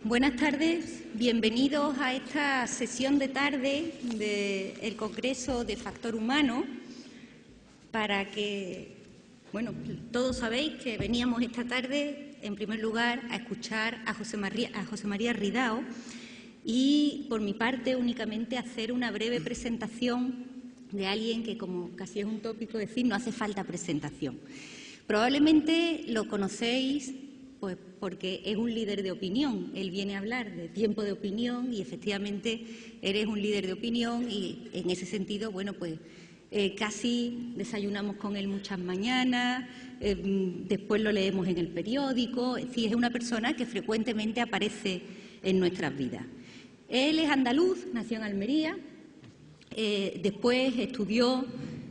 Buenas tardes, bienvenidos a esta sesión de tarde del Congreso de Factor Humano. Para que, todos sabéis que veníamos esta tarde, en primer lugar, a escuchar a José María Ridao y, por mi parte, únicamente hacer una breve presentación de alguien que, como casi es un tópico decir, no hace falta presentación. Probablemente lo conocéis pues porque es un líder de opinión. Él viene a hablar de tiempo de opinión y, efectivamente, eres un líder de opinión y, en ese sentido, casi desayunamos con él muchas mañanas, después lo leemos en el periódico. Es decir, es una persona que frecuentemente aparece en nuestras vidas. Él es andaluz, nació en Almería, después estudió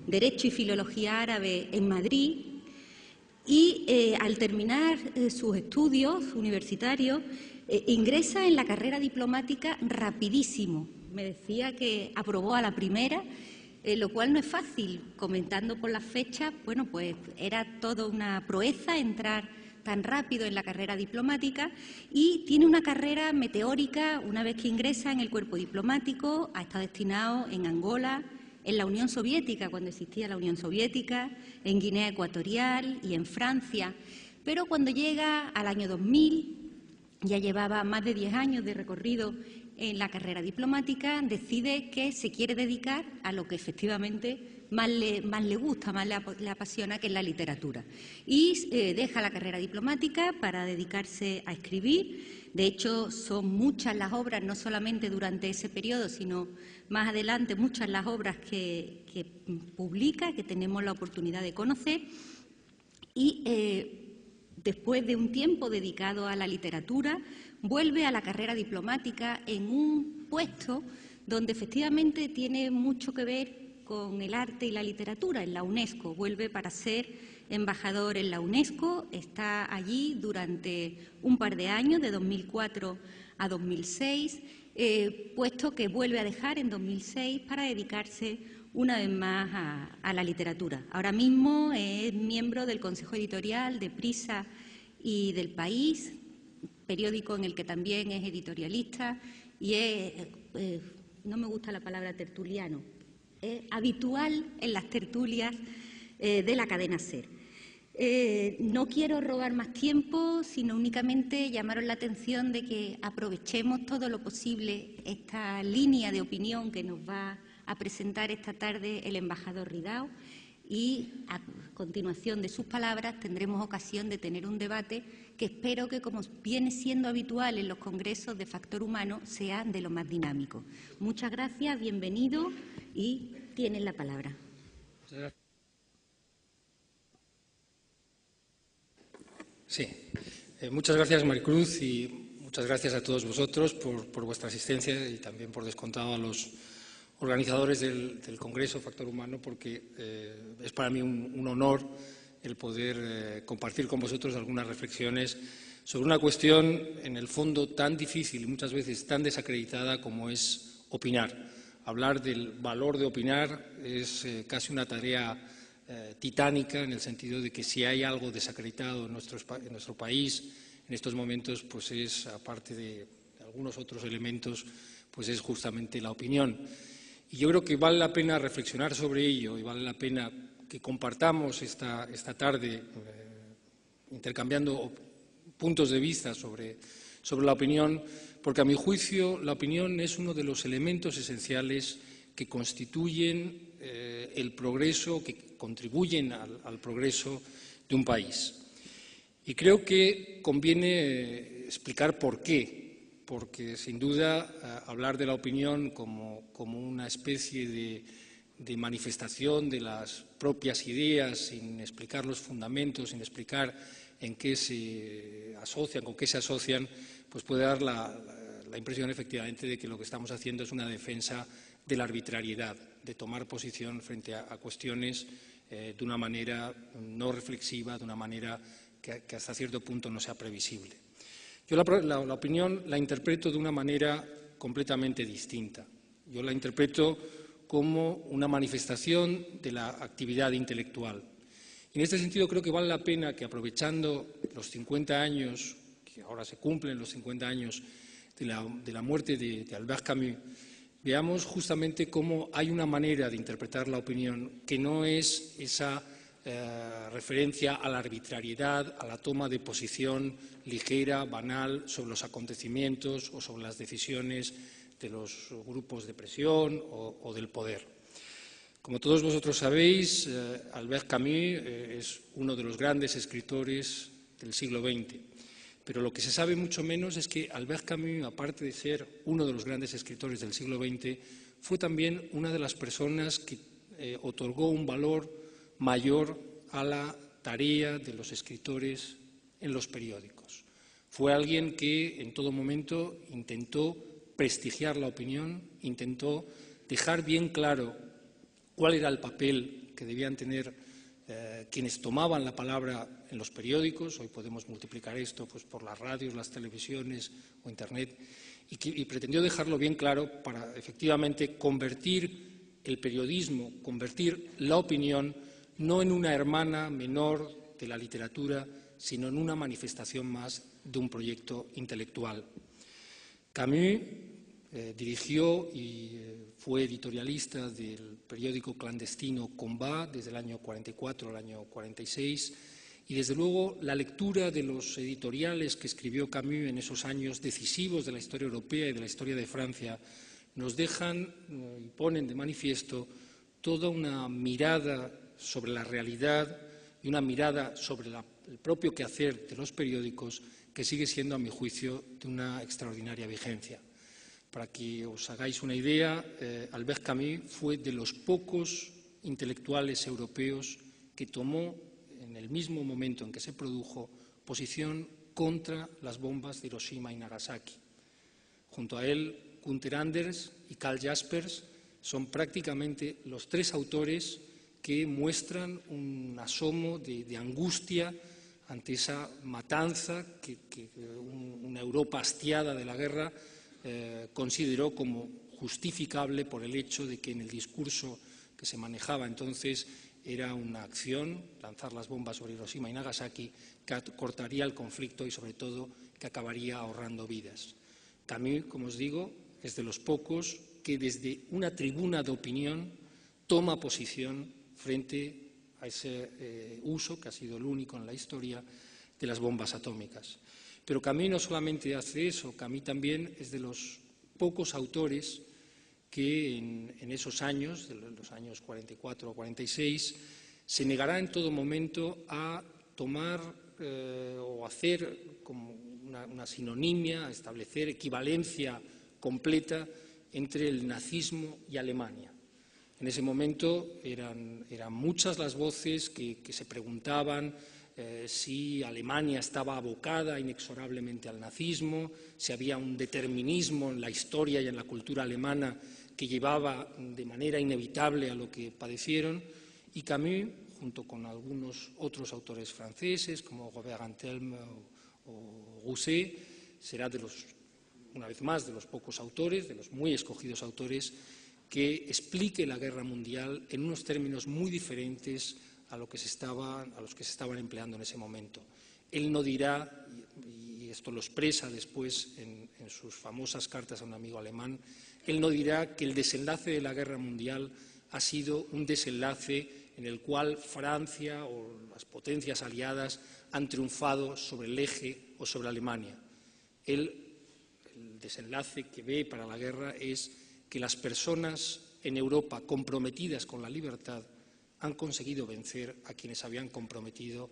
Derecho y Filología Árabe en Madrid y al terminar sus estudios universitarios ingresa en la carrera diplomática rapidísimo. Me decía que aprobó a la primera, lo cual no es fácil. Comentando por las fechas, pues era toda una proeza entrar tan rápido en la carrera diplomática, y tiene una carrera meteórica. Una vez que ingresa en el cuerpo diplomático, ha estado destinado en Angola, en la Unión Soviética, cuando existía la Unión Soviética, en Guinea Ecuatorial y en Francia. Pero cuando llega al año 2000, ya llevaba más de 10 años de recorrido en la carrera diplomática, decide que se quiere dedicar a lo que efectivamente más le gusta, más le apasiona, que es la literatura. Y deja la carrera diplomática para dedicarse a escribir. De hecho, son muchas las obras, no solamente durante ese periodo, sino más adelante, muchas las obras que publica, que tenemos la oportunidad de conocer. Y después de un tiempo dedicado a la literatura, vuelve a la carrera diplomática en un puesto donde efectivamente tiene mucho que ver con el arte y la literatura, en la UNESCO. Vuelve para ser embajador en la UNESCO, está allí durante un par de años, de 2004 a 2006, puesto que vuelve a dejar en 2006 para dedicarse una vez más a la literatura. Ahora mismo es miembro del Consejo Editorial de Prisa y del País, periódico en el que también es editorialista, y es, no me gusta la palabra tertuliano, es habitual en las tertulias de la cadena SER. No quiero robar más tiempo, sino únicamente llamaros la atención de que aprovechemos todo lo posible esta línea de opinión que nos va a presentar esta tarde el embajador Ridao, y a continuación de sus palabras tendremos ocasión de tener un debate que espero que, como viene siendo habitual en los congresos de Factor Humano, sea de lo más dinámico. Muchas gracias, bienvenido y tienen la palabra. Sí, muchas gracias, Maricruz, y muchas gracias a todos vosotros por vuestra asistencia, y también, por descontado, a los organizadores del Congreso Factor Humano, porque es para mí un honor el poder compartir con vosotros algunas reflexiones sobre una cuestión, en el fondo, tan difícil y muchas veces tan desacreditada como es opinar. Hablar del valor de opinar es casi una tarea titánica, en el sentido de que si hay algo desacreditado en nuestro país en estos momentos, pues es, aparte de algunos otros elementos, pues es justamente la opinión. Y yo creo que vale la pena reflexionar sobre ello, y vale la pena que compartamos esta tarde, intercambiando puntos de vista sobre la opinión, porque, a mi juicio, la opinión es uno de los elementos esenciales que constituyen el progreso, que contribuyen al progreso de un país. Y creo que conviene explicar por qué. Porque, sin duda, hablar de la opinión como una especie de manifestación de las propias ideas, sin explicar los fundamentos, sin explicar en qué se asocian, con qué se asocian, pues puede dar la impresión, efectivamente, de que lo que estamos haciendo es una defensa de la arbitrariedad, de tomar posición frente a cuestiones de una manera no reflexiva, de una manera que hasta cierto punto no sea previsible. Yo la opinión la interpreto de una manera completamente distinta. Yo la interpreto como una manifestación de la actividad intelectual. Y en este sentido creo que vale la pena que, aprovechando los 50 años que ahora se cumplen los 50 años de la muerte de Albert Camus, veamos justamente cómo hay una manera de interpretar la opinión que no es esa referencia a la arbitrariedad, a la toma de posición ligera, banal, sobre los acontecimientos o sobre las decisiones de los grupos de presión o del poder. Como todos vosotros sabéis, Albert Camus es uno de los grandes escritores del siglo XX, pero lo que se sabe mucho menos es que Albert Camus, aparte de ser uno de los grandes escritores del siglo XX, fue también una de las personas que otorgó un valor mayor a la tarea de los escritores en los periódicos. Fue alguien que en todo momento intentó prestigiar la opinión, intentó dejar bien claro cuál era el papel que debían tener quienes tomaban la palabra en los periódicos. Hoy podemos multiplicar esto pues, por las radios, las televisiones o Internet, y pretendió dejarlo bien claro para efectivamente convertir el periodismo, convertir la opinión no en una hermana menor de la literatura, sino en una manifestación más de un proyecto intelectual. Camus dirigió y fue editorialista del periódico clandestino Combat desde el año 44 al año 46, y desde luego la lectura de los editoriales que escribió Camus en esos años decisivos de la historia europea y de la historia de Francia nos dejan y ponen de manifiesto toda una mirada sobre la realidad y una mirada sobre el propio quehacer de los periódicos que sigue siendo, a mi juicio, de una extraordinaria vigencia. Para que os hagáis una idea, Albert Camus fue de los pocos intelectuales europeos que tomó, en el mismo momento en que se produjo, posición contra las bombas de Hiroshima y Nagasaki. Junto a él, Günther Anders y Karl Jaspers son prácticamente los tres autores que muestran un asomo de angustia ante esa matanza que una Europa hastiada de la guerra consideró como justificable por el hecho de que en el discurso que se manejaba entonces era una acción, lanzar las bombas sobre Hiroshima y Nagasaki, que cortaría el conflicto y, sobre todo, que acabaría ahorrando vidas. Camus, como os digo, es de los pocos que desde una tribuna de opinión toma posición frente a ese uso, que ha sido el único en la historia, de las bombas atómicas. Pero Camus no solamente hace eso, Camus también es de los pocos autores que en esos años, de los años 44 o 46, se negará en todo momento a tomar o hacer como una sinonimia, a establecer equivalencia completa entre el nazismo y Alemania. En ese momento eran muchas las voces que se preguntaban si Alemania estaba abocada inexorablemente al nazismo, si había un determinismo en la historia y en la cultura alemana que llevaba de manera inevitable a lo que padecieron, y Camus, junto con algunos otros autores franceses como Robert Antelme o Rousset, será una vez más de los pocos autores, de los muy escogidos autores, que explique la guerra mundial en unos términos muy diferentes a los que se estaban empleando en ese momento. Él no dirá, y esto lo expresa después en sus famosas cartas a un amigo alemán, él no dirá que el desenlace de la guerra mundial ha sido un desenlace en el cual Francia o las potencias aliadas han triunfado sobre el eje o sobre Alemania. El desenlace que ve para la guerra es que las personas en Europa comprometidas con la libertad han conseguido vencer a quienes habían comprometido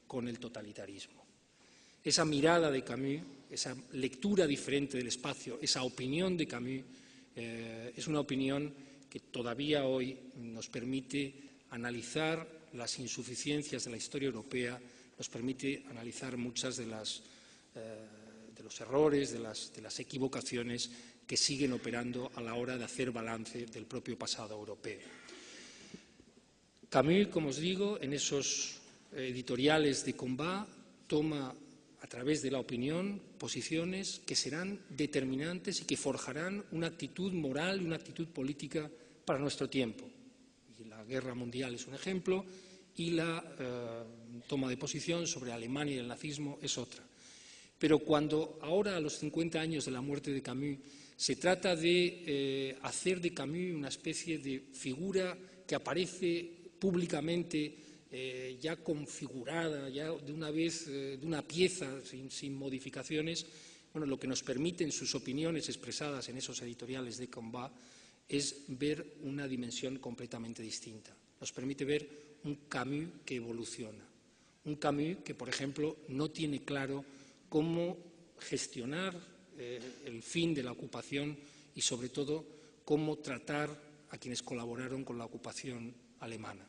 con el totalitarismo. Esa mirada de Camus, esa lectura diferente del espacio, esa opinión de Camus, es una opinión que todavía hoy nos permite analizar las insuficiencias de la historia europea, nos permite analizar muchas de los errores, de las equivocaciones que siguen operando a la hora de hacer balance del propio pasado europeo. Camus, como os digo, en esos editoriales de Combat toma a través de la opinión posiciones que serán determinantes y que forjarán una actitud moral y una actitud política para nuestro tiempo. Y la guerra mundial es un ejemplo y la toma de posición sobre Alemania y el nazismo es otra. Pero cuando ahora, a los 50 años de la muerte de Camus, se trata de hacer de Camus una especie de figura que aparece públicamente ya configurada, ya de una vez, de una pieza, sin modificaciones, bueno, lo que nos permiten sus opiniones expresadas en esos editoriales de Combat es ver una dimensión completamente distinta. Nos permite ver un Camus que evoluciona, un Camus que, por ejemplo, no tiene claro cómo gestionar el fin de la ocupación y, sobre todo, cómo tratar a quienes colaboraron con la ocupación alemana.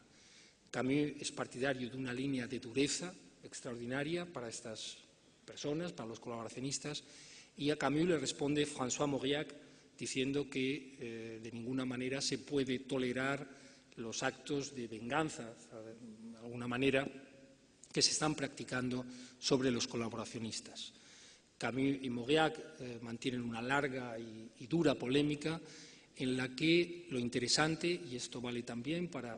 Camus es partidario de una línea de dureza extraordinaria para estas personas, para los colaboracionistas, y a Camus le responde François Mauriac diciendo que de ninguna manera se puede tolerar los actos de venganza, de alguna manera, que se están practicando sobre los colaboracionistas. Camus y Mauriac mantienen una larga y dura polémica en la que lo interesante, y esto vale también para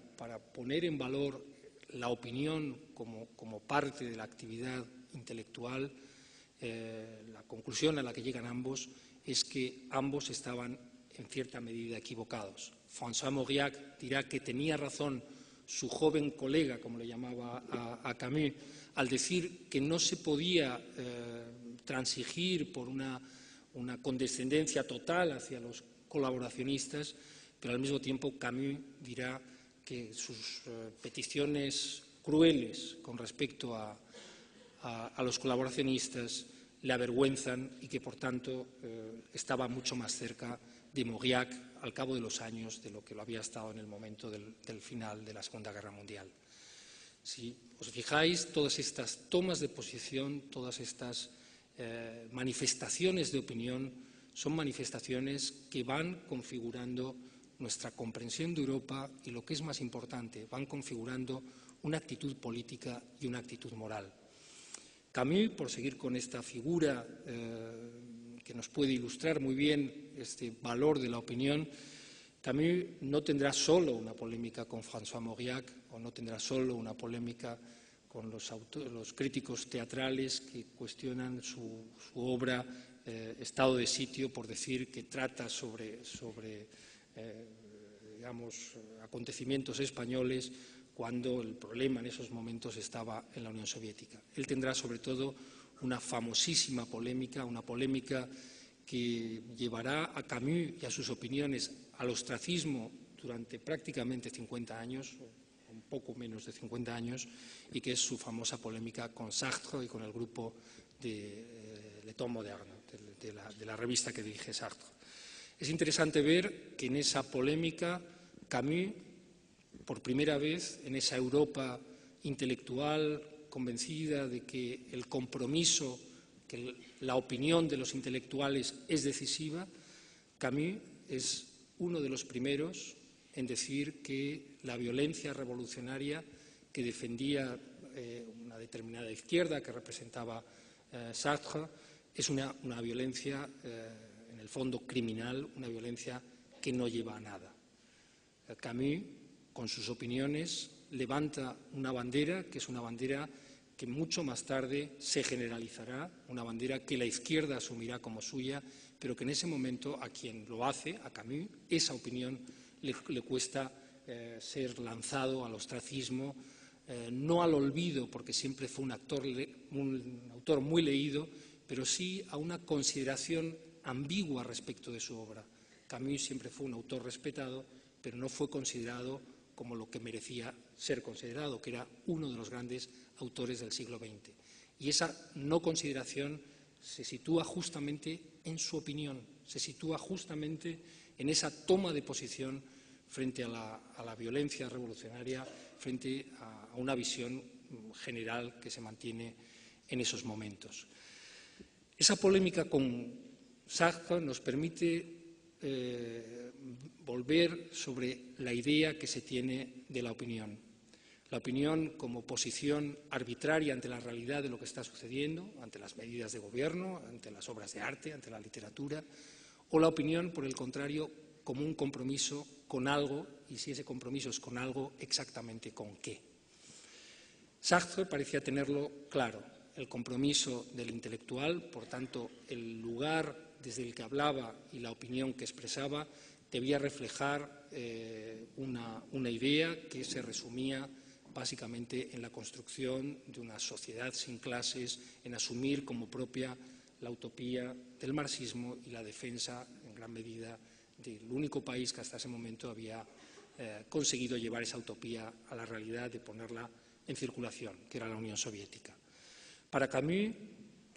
poner en valor la opinión como parte de la actividad intelectual, la conclusión a la que llegan ambos es que ambos estaban en cierta medida equivocados. François Mauriac dirá que tenía razón su joven colega, como le llamaba a Camus, al decir que no se podía transigir por una condescendencia total hacia los colaboracionistas, pero al mismo tiempo Camus dirá que sus peticiones crueles con respecto a los colaboracionistas le avergüenzan y que, por tanto, estaba mucho más cerca de Mauriac al cabo de los años de lo que lo había estado en el momento del final de la Segunda Guerra Mundial. Si os fijáis, todas estas tomas de posición, todas estas manifestaciones de opinión son manifestaciones que van configurando nuestra comprensión de Europa y, lo que es más importante, van configurando una actitud política y una actitud moral. Camus, por seguir con esta figura que nos puede ilustrar muy bien este valor de la opinión, Camus no tendrá solo una polémica con François Mauriac o no tendrá solo una polémica con los críticos teatrales que cuestionan su obra Estado de sitio, por decir que trata sobre digamos, acontecimientos españoles, cuando el problema en esos momentos estaba en la Unión Soviética. Él tendrá sobre todo una famosísima polémica, una polémica que llevará a Camus y a sus opiniones al ostracismo durante prácticamente 50 años, un poco menos de 50 años, y que es su famosa polémica con Sartre y con el grupo de Le Temps Moderne, de la revista que dirige Sartre. Es interesante ver que en esa polémica Camus, por primera vez en esa Europa intelectual convencida de que el compromiso, que la opinión de los intelectuales es decisiva, Camus es uno de los primeros en decir que la violencia revolucionaria que defendía una determinada izquierda que representaba Sartre es una violencia en el fondo criminal, una violencia que no lleva a nada. Camus, con sus opiniones, levanta una bandera que es una bandera que mucho más tarde se generalizará, una bandera que la izquierda asumirá como suya, pero que en ese momento a quien lo hace, a Camus, esa opinión le cuesta ser lanzado al ostracismo, no al olvido, porque siempre fue un autor muy leído, pero sí a una consideración ambigua respecto de su obra. Camus siempre fue un autor respetado, pero no fue considerado como lo que merecía ser considerado, que era uno de los grandes autores del siglo XX. Y esa no consideración se sitúa justamente en su opinión, se sitúa justamente en esa toma de posición frente a la violencia revolucionaria, frente a una visión general que se mantiene en esos momentos. Esa polémica con Sartre nos permite volver sobre la idea que se tiene de la opinión. La opinión como posición arbitraria ante la realidad de lo que está sucediendo, ante las medidas de gobierno, ante las obras de arte, ante la literatura, o la opinión, por el contrario, como un compromiso con algo, y si ese compromiso es con algo, exactamente con qué. Sartre parecía tenerlo claro. el compromiso del intelectual, por tanto, el lugar desde el que hablaba y la opinión que expresaba debía reflejar una idea que se resumía básicamente en la construcción de una sociedad sin clases, en asumir como propia la utopía del marxismo y la defensa, en gran medida, del único país que hasta ese momento había conseguido llevar esa utopía a la realidad de ponerla en circulación, que era la Unión Soviética. Para Camus,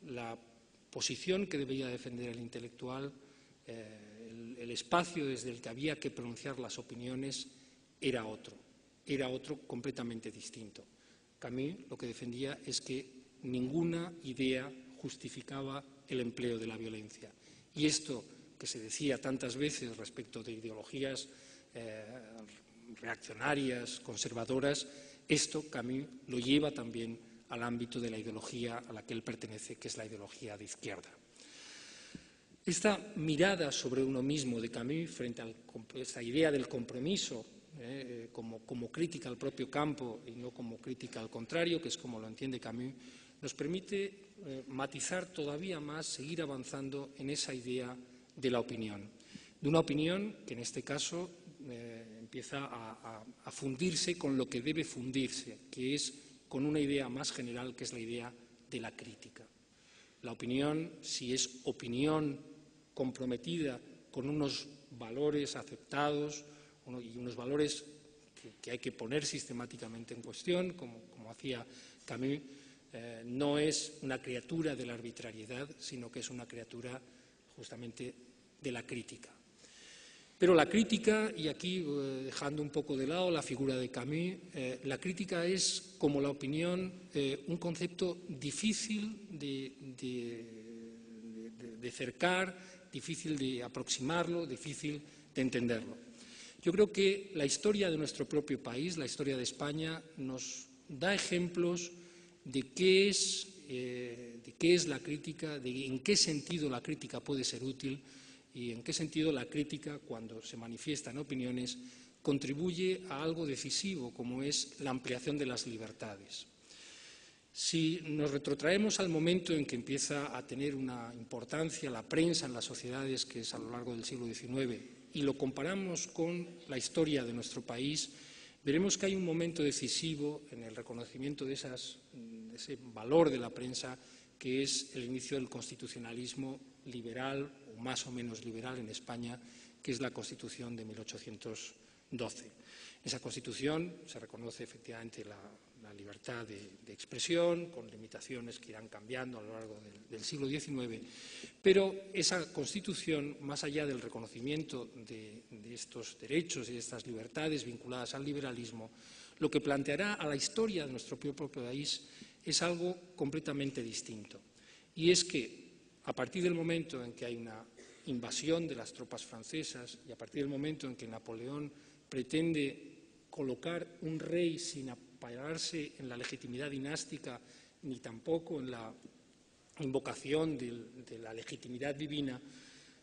la posición que debía defender el intelectual, el espacio desde el que había que pronunciar las opiniones, era otro completamente distinto. Camus lo que defendía es que ninguna idea justificaba el empleo de la violencia. Y esto que se decía tantas veces respecto de ideologías reaccionarias, conservadoras, esto Camus lo lleva también al ámbito de la ideología a la que él pertenece, que es la ideología de izquierda. Esta mirada sobre uno mismo de Camus frente a esta idea del compromiso como crítica al propio campo y no como crítica al contrario, que es como lo entiende Camus, nos permite matizar todavía más, seguir avanzando en esa idea de la opinión. De una opinión que en este caso empieza a fundirse con lo que debe fundirse, que es con una idea más general, que es la idea de la crítica. La opinión, si es opinión comprometida con unos valores aceptados y unos valores que hay que poner sistemáticamente en cuestión, como hacía Camus, no es una criatura de la arbitrariedad, sino que es una criatura justamente de la crítica. Pero la crítica, y aquí dejando un poco de lado la figura de Camus, la crítica es, como la opinión, un concepto difícil de cercar, difícil de aproximarlo, difícil de entenderlo. Yo creo que la historia de nuestro propio país, la historia de España, nos da ejemplos de qué es la crítica, de en qué sentido la crítica puede ser útil y en qué sentido la crítica, cuando se manifiesta en opiniones, contribuye a algo decisivo, como es la ampliación de las libertades. Si nos retrotraemos al momento en que empieza a tener una importancia la prensa en las sociedades, que es a lo largo del siglo XIX, y lo comparamos con la historia de nuestro país, veremos que hay un momento decisivo en el reconocimiento de ese valor de la prensa, que es el inicio del constitucionalismo liberal, o más o menos liberal en España, que es la Constitución de 1812. En esa Constitución se reconoce efectivamente la libertad de expresión, con limitaciones que irán cambiando a lo largo del siglo XIX, pero esa Constitución, más allá del reconocimiento de estos derechos y de estas libertades vinculadas al liberalismo, lo que planteará a la historia de nuestro propio país es algo completamente distinto. Y es que, a partir del momento en que hay una invasión de las tropas francesas y a partir del momento en que Napoleón pretende colocar un rey sin apoyarse en la legitimidad dinástica ni tampoco en la invocación de la legitimidad divina,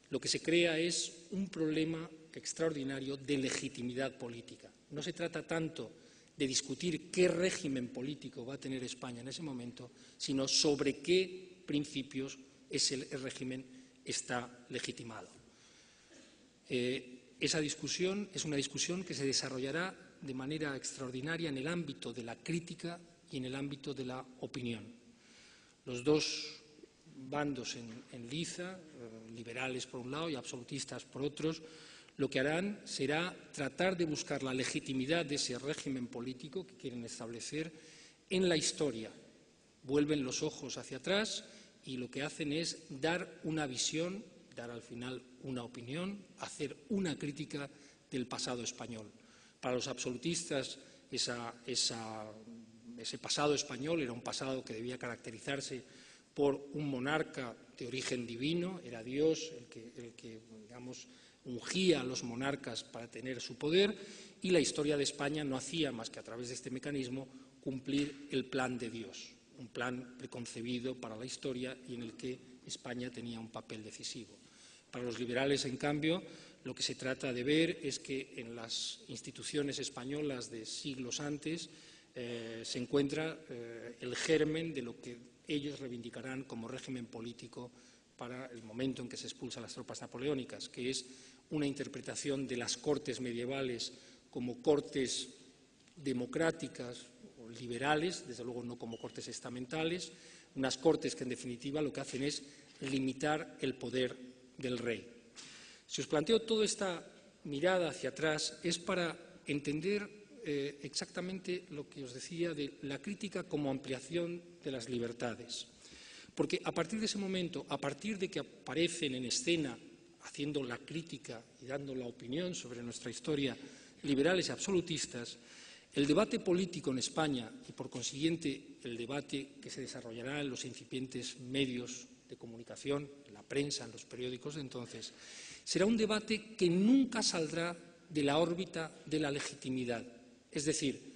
lo que se crea es un problema extraordinario de legitimidad política. No se trata tanto de discutir qué régimen político va a tener España en ese momento, sino sobre qué principios el régimen está legitimado. Esa discusión es una discusión que se desarrollará de manera extraordinaria en el ámbito de la crítica y en el ámbito de la opinión. Los dos bandos en liza, liberales por un lado y absolutistas por otros, lo que harán será tratar de buscar la legitimidad de ese régimen político que quieren establecer en la historia. Vuelven los ojos hacia atrás y lo que hacen es dar una visión, dar al final una opinión, hacer una crítica del pasado español. Para los absolutistas ese pasado español era un pasado que debía caracterizarse por un monarca de origen divino, era Dios el que digamos, ungía a los monarcas para tener su poder, y la historia de España no hacía más que a través de este mecanismo cumplir el plan de Dios, un plan preconcebido para la historia y en el que España tenía un papel decisivo. Para los liberales, en cambio, lo que se trata de ver es que en las instituciones españolas de siglos antes se encuentra el germen de lo que ellos reivindicarán como régimen político para el momento en que se expulsan las tropas napoleónicas, que es una interpretación de las cortes medievales como cortes democráticas o liberales, desde luego no como cortes estamentales, unas cortes que en definitiva lo que hacen es limitar el poder del rey. Si os planteo toda esta mirada hacia atrás es para entender exactamente lo que os decía de la crítica como ampliación de las libertades. Porque a partir de ese momento, a partir de que aparecen en escena, haciendo la crítica y dando la opinión sobre nuestra historia, liberales y absolutistas, el debate político en España y, por consiguiente, el debate que se desarrollará en los incipientes medios de comunicación, en la prensa, en los periódicos de entonces, será un debate que nunca saldrá de la órbita de la legitimidad. Es decir,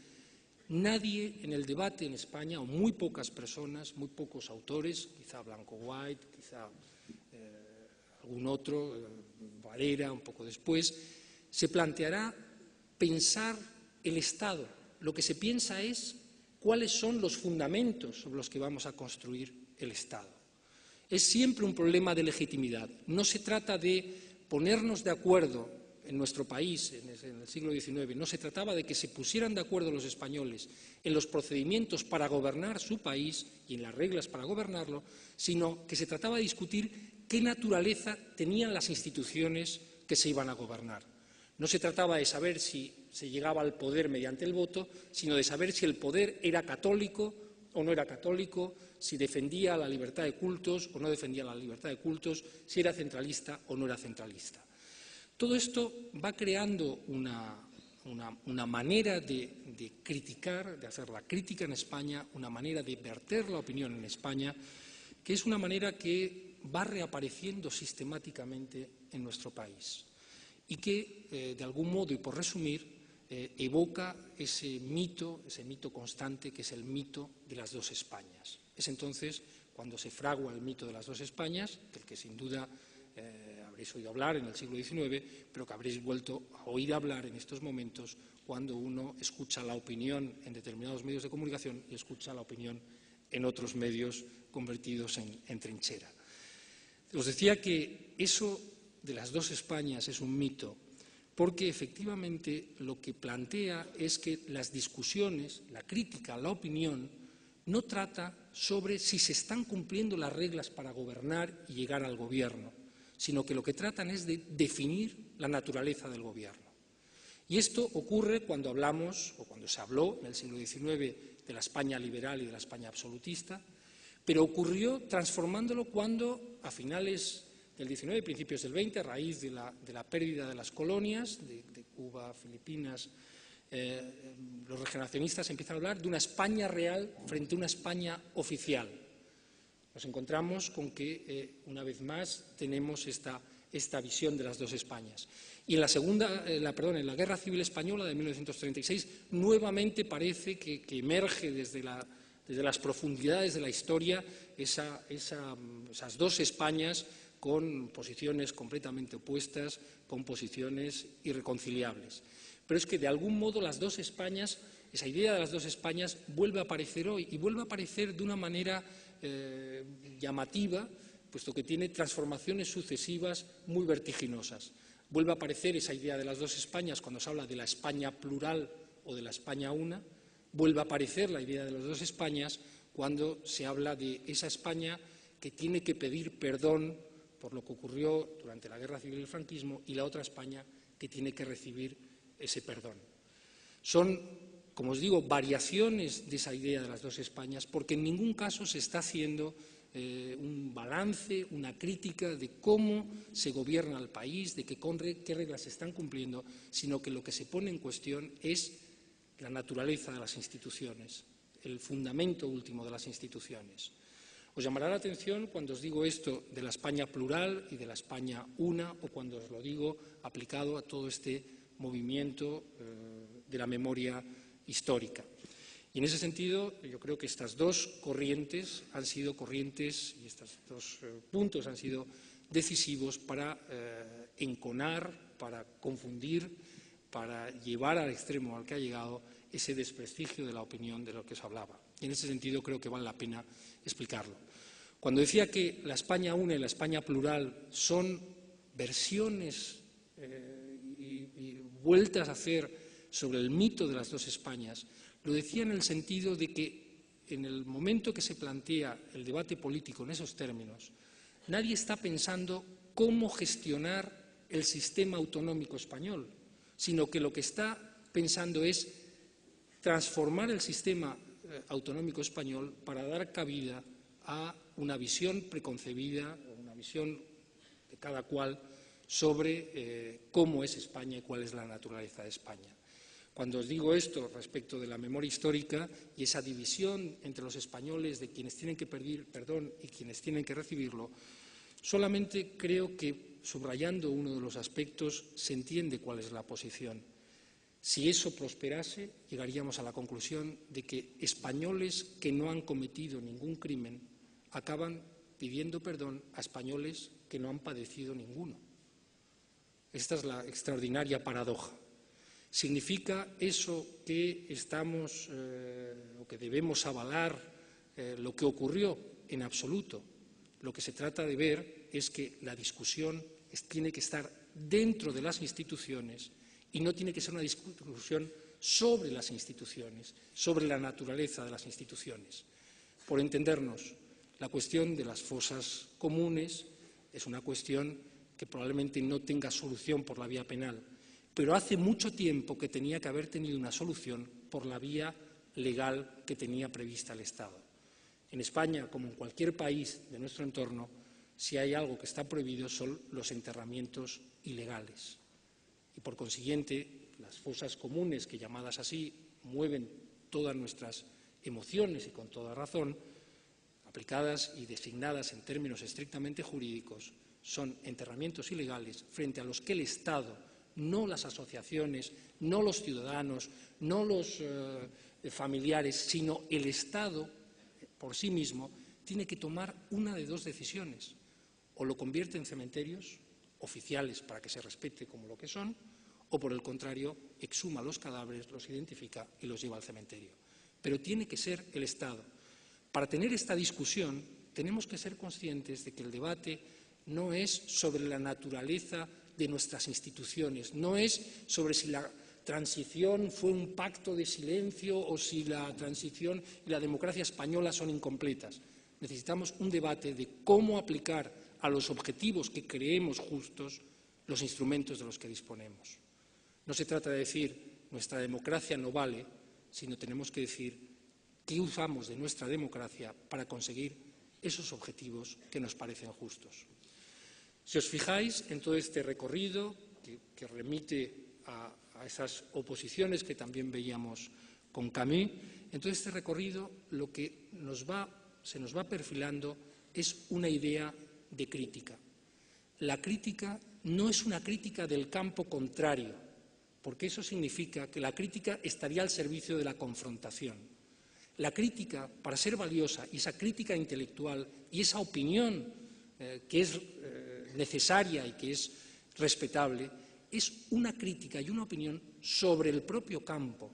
nadie en el debate en España, o muy pocas personas, muy pocos autores, quizá Blanco White, quizá algún otro, Valera, un poco después, se planteará pensar el Estado. Lo que se piensa es cuáles son los fundamentos sobre los que vamos a construir el Estado. Es siempre un problema de legitimidad. No se trata de ponernos de acuerdo en nuestro país, en el siglo XIX, no se trataba de que se pusieran de acuerdo los españoles en los procedimientos para gobernar su país y en las reglas para gobernarlo, sino que se trataba de discutir qué naturaleza tenían las instituciones que se iban a gobernar. No se trataba de saber si se llegaba al poder mediante el voto, sino de saber si el poder era católico o no era católico, si defendía la libertad de cultos o no defendía la libertad de cultos, si era centralista o no era centralista. Todo esto va creando una manera de criticar, de hacer la crítica en España, una manera de verter la opinión en España, que es una manera que va reapareciendo sistemáticamente en nuestro país y que, de algún modo, y por resumir, evoca ese mito constante que es el mito de las dos Españas. Es entonces cuando se fragua el mito de las dos Españas, del que sin duda habréis oído hablar en el siglo XIX, pero que habréis vuelto a oír hablar en estos momentos cuando uno escucha la opinión en determinados medios de comunicación y escucha la opinión en otros medios convertidos en trinchera. Os decía que eso de las dos Españas es un mito porque efectivamente lo que plantea es que las discusiones, la crítica, la opinión, no trata sobre si se están cumpliendo las reglas para gobernar y llegar al gobierno, sino que lo que tratan es de definir la naturaleza del gobierno. Y esto ocurre cuando hablamos, o cuando se habló en el siglo XIX de la España liberal y de la España absolutista, pero ocurrió transformándolo cuando, a finales del XIX y principios del XX, a raíz de la pérdida de las colonias, de Cuba, Filipinas, los regeneracionistas empiezan a hablar de una España real frente a una España oficial. Nos encontramos con que, una vez más, tenemos esta visión de las dos Españas. Y en la Guerra Civil Española de 1936, nuevamente parece que emerge desde las profundidades de la historia esas dos Españas con posiciones completamente opuestas, con posiciones irreconciliables. Pero es que, de algún modo, las dos Españas, esa idea de las dos Españas vuelve a aparecer hoy y vuelve a aparecer de una manera llamativa, puesto que tiene transformaciones sucesivas muy vertiginosas. Vuelve a aparecer esa idea de las dos Españas cuando se habla de la España plural o de la España una. Vuelve a aparecer la idea de las dos Españas cuando se habla de esa España que tiene que pedir perdón por lo que ocurrió durante la Guerra Civil y el franquismo y la otra España que tiene que recibir ese perdón. Son, como os digo, variaciones de esa idea de las dos Españas, porque en ningún caso se está haciendo un balance, una crítica de cómo se gobierna el país, de qué reglas se están cumpliendo, sino que lo que se pone en cuestión es la naturaleza de las instituciones, el fundamento último de las instituciones. Os llamará la atención cuando os digo esto de la España plural y de la España una, o cuando os lo digo aplicado a todo este movimiento de la memoria histórica. Y en ese sentido, yo creo que estas dos corrientes han sido corrientes y estos dos puntos han sido decisivos para enconar, para confundir, para llevar al extremo al que ha llegado ese desprestigio de la opinión de lo que os hablaba. Y en ese sentido creo que vale la pena explicarlo. Cuando decía que la España una y la España plural son versiones y vueltas a hacer sobre el mito de las dos Españas, lo decía en el sentido de que en el momento que se plantea el debate político en esos términos, nadie está pensando cómo gestionar el sistema autonómico español, sino que lo que está pensando es transformar el sistema autonómico español para dar cabida a una visión preconcebida, una visión de cada cual sobre cómo es España y cuál es la naturaleza de España. Cuando os digo esto respecto de la memoria histórica y esa división entre los españoles de quienes tienen que pedir perdón y quienes tienen que recibirlo, solamente creo que, subrayando uno de los aspectos, se entiende cuál es la posición. Si eso prosperase, llegaríamos a la conclusión de que españoles que no han cometido ningún crimen acaban pidiendo perdón a españoles que no han padecido ninguno. Esta es la extraordinaria paradoja. ¿Significa eso que estamos o que debemos avalar lo que ocurrió? En absoluto. Lo que se trata de ver es que la discusión tiene que estar dentro de las instituciones y no tiene que ser una discusión sobre las instituciones, sobre la naturaleza de las instituciones. Por entendernos, la cuestión de las fosas comunes es una cuestión que probablemente no tenga solución por la vía penal, pero hace mucho tiempo que tenía que haber tenido una solución por la vía legal que tenía prevista el Estado. En España, como en cualquier país de nuestro entorno, si hay algo que está prohibido son los enterramientos ilegales. Y por consiguiente, las fosas comunes, que llamadas así mueven todas nuestras emociones y con toda razón, aplicadas y designadas en términos estrictamente jurídicos, son enterramientos ilegales frente a los que el Estado, no las asociaciones, no los ciudadanos, no los familiares, sino el Estado por sí mismo, tiene que tomar una de dos decisiones. O lo convierte en cementerios oficiales para que se respete como lo que son, o por el contrario, exhuma los cadáveres, los identifica y los lleva al cementerio. Pero tiene que ser el Estado. Para tener esta discusión tenemos que ser conscientes de que el debate no es sobre la naturaleza de nuestras instituciones, no es sobre si la transición fue un pacto de silencio o si la transición y la democracia española son incompletas. Necesitamos un debate de cómo aplicar a los objetivos que creemos justos los instrumentos de los que disponemos. No se trata de decir nuestra democracia no vale, sino tenemos que decir qué usamos de nuestra democracia para conseguir esos objetivos que nos parecen justos. Si os fijáis en todo este recorrido que remite a esas oposiciones que también veíamos con Camus, en todo este recorrido lo que se nos va perfilando es una idea de crítica. La crítica no es una crítica del campo contrario, porque eso significa que la crítica estaría al servicio de la confrontación. La crítica, para ser valiosa, y esa crítica intelectual y esa opinión que es necesaria y que es respetable, es una crítica y una opinión sobre el propio campo.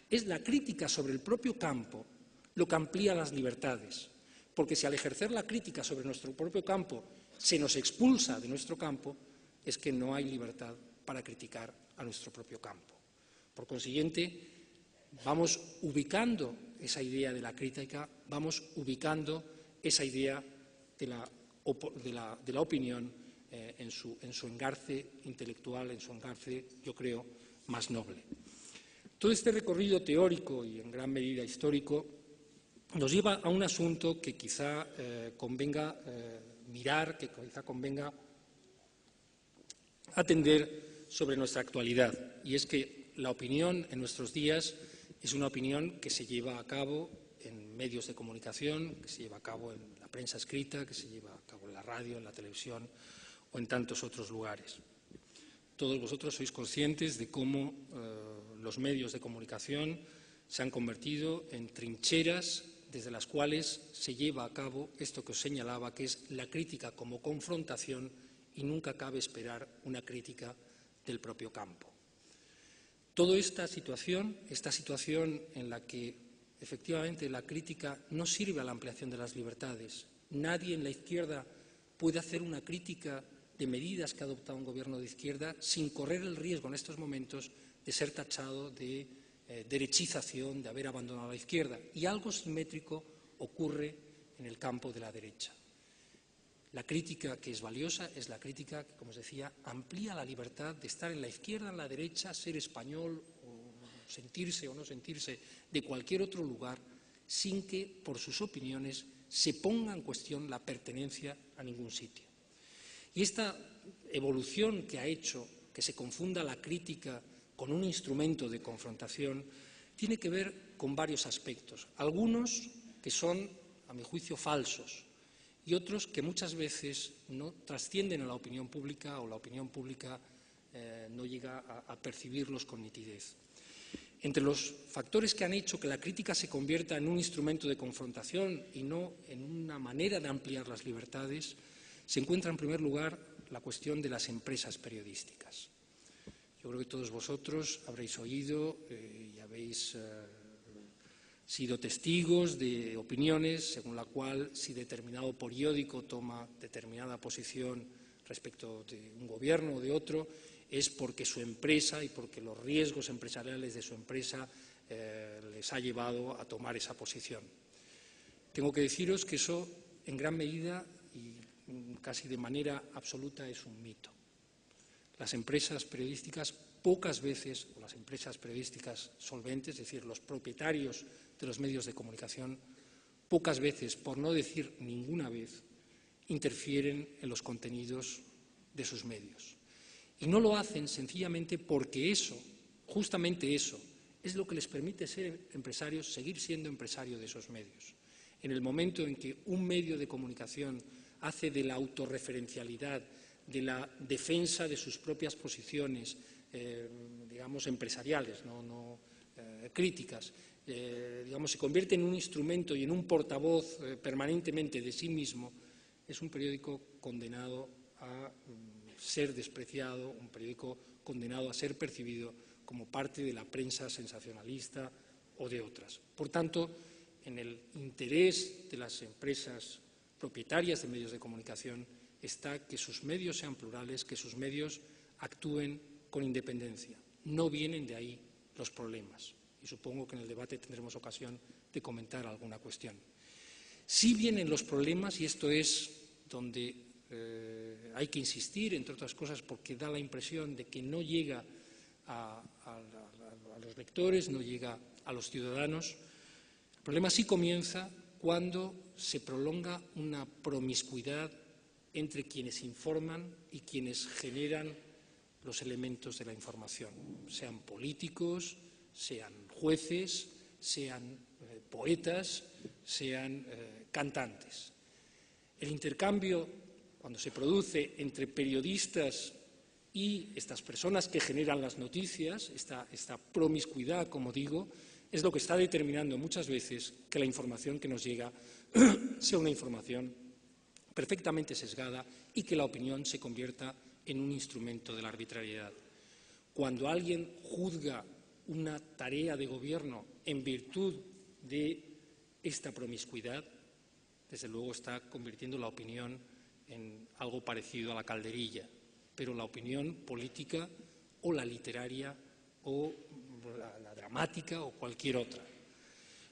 Es la crítica sobre el propio campo lo que amplía las libertades, porque si al ejercer la crítica sobre nuestro propio campo se nos expulsa de nuestro campo, es que no hay libertad para criticar a nuestro propio campo. Por consiguiente, vamos ubicando esa idea de la crítica, vamos ubicando esa idea de la opinión en su engarce intelectual, en su engarce, yo creo, más noble. Todo este recorrido teórico y en gran medida histórico nos lleva a un asunto que quizá convenga mirar, que quizá convenga atender sobre nuestra actualidad, y es que la opinión en nuestros días es una opinión que se lleva a cabo en medios de comunicación, que se lleva a cabo en la prensa escrita, que se lleva a cabo en la radio, en la televisión o en tantos otros lugares. Todos vosotros sois conscientes de cómo los medios de comunicación se han convertido en trincheras desde las cuales se lleva a cabo esto que os señalaba, que es la crítica como confrontación, y nunca cabe esperar una crítica del propio campo. Toda esta situación en la que efectivamente la crítica no sirve a la ampliación de las libertades. Nadie en la izquierda puede hacer una crítica de medidas que ha adoptado un gobierno de izquierda sin correr el riesgo en estos momentos de ser tachado de derechización, de haber abandonado la izquierda. Y algo simétrico ocurre en el campo de la derecha. La crítica que es valiosa es la crítica que, como os decía, amplía la libertad de estar en la izquierda, en la derecha, ser español o sentirse o no sentirse de cualquier otro lugar, sin que por sus opiniones se ponga en cuestión la pertenencia a ningún sitio. Y esta evolución que ha hecho que se confunda la crítica con un instrumento de confrontación tiene que ver con varios aspectos, algunos que son, a mi juicio, falsos, y otros que muchas veces no trascienden a la opinión pública o la opinión pública no llega a percibirlos con nitidez. Entre los factores que han hecho que la crítica se convierta en un instrumento de confrontación y no en una manera de ampliar las libertades, se encuentra en primer lugar la cuestión de las empresas periodísticas. Yo creo que todos vosotros habréis oído y habéis sido testigos de opiniones según la cual si determinado periódico toma determinada posición respecto de un gobierno o de otro es porque su empresa y porque los riesgos empresariales de su empresa les ha llevado a tomar esa posición. Tengo que deciros que eso en gran medida y casi de manera absoluta es un mito. Las empresas periodísticas pocas veces, o las empresas periodísticas solventes, es decir, los propietarios de los medios de comunicación, pocas veces, por no decir ninguna vez, interfieren en los contenidos de sus medios. Y no lo hacen sencillamente porque eso, justamente eso, es lo que les permite ser empresarios, seguir siendo empresario de esos medios. En el momento en que un medio de comunicación hace de la autorreferencialidad, de la defensa de sus propias posiciones, digamos, empresariales, no críticas, digamos, se convierte en un instrumento y en un portavoz permanentemente de sí mismo, es un periódico condenado a ser despreciado, un periódico condenado a ser percibido como parte de la prensa sensacionalista o de otras. Por tanto, en el interés de las empresas propietarias de medios de comunicación está que sus medios sean plurales, que sus medios actúen con independencia. No vienen de ahí los problemas. Y supongo que en el debate tendremos ocasión de comentar alguna cuestión. Sí vienen los problemas, y esto es donde hay que insistir, entre otras cosas, porque da la impresión de que no llega a los lectores, no llega a los ciudadanos. El problema sí comienza cuando se prolonga una promiscuidad entre quienes informan y quienes generan los elementos de la información, sean políticos, sean jueces, sean poetas, sean cantantes. El intercambio, cuando se produce entre periodistas y estas personas que generan las noticias, esta promiscuidad, como digo, es lo que está determinando muchas veces que la información que nos llega sea una información perfectamente sesgada y que la opinión se convierta en un instrumento de la arbitrariedad. Cuando alguien juzga una tarea de gobierno en virtud de esta promiscuidad, desde luego está convirtiendo la opinión en algo parecido a la calderilla, pero la opinión política o la literaria o la dramática o cualquier otra.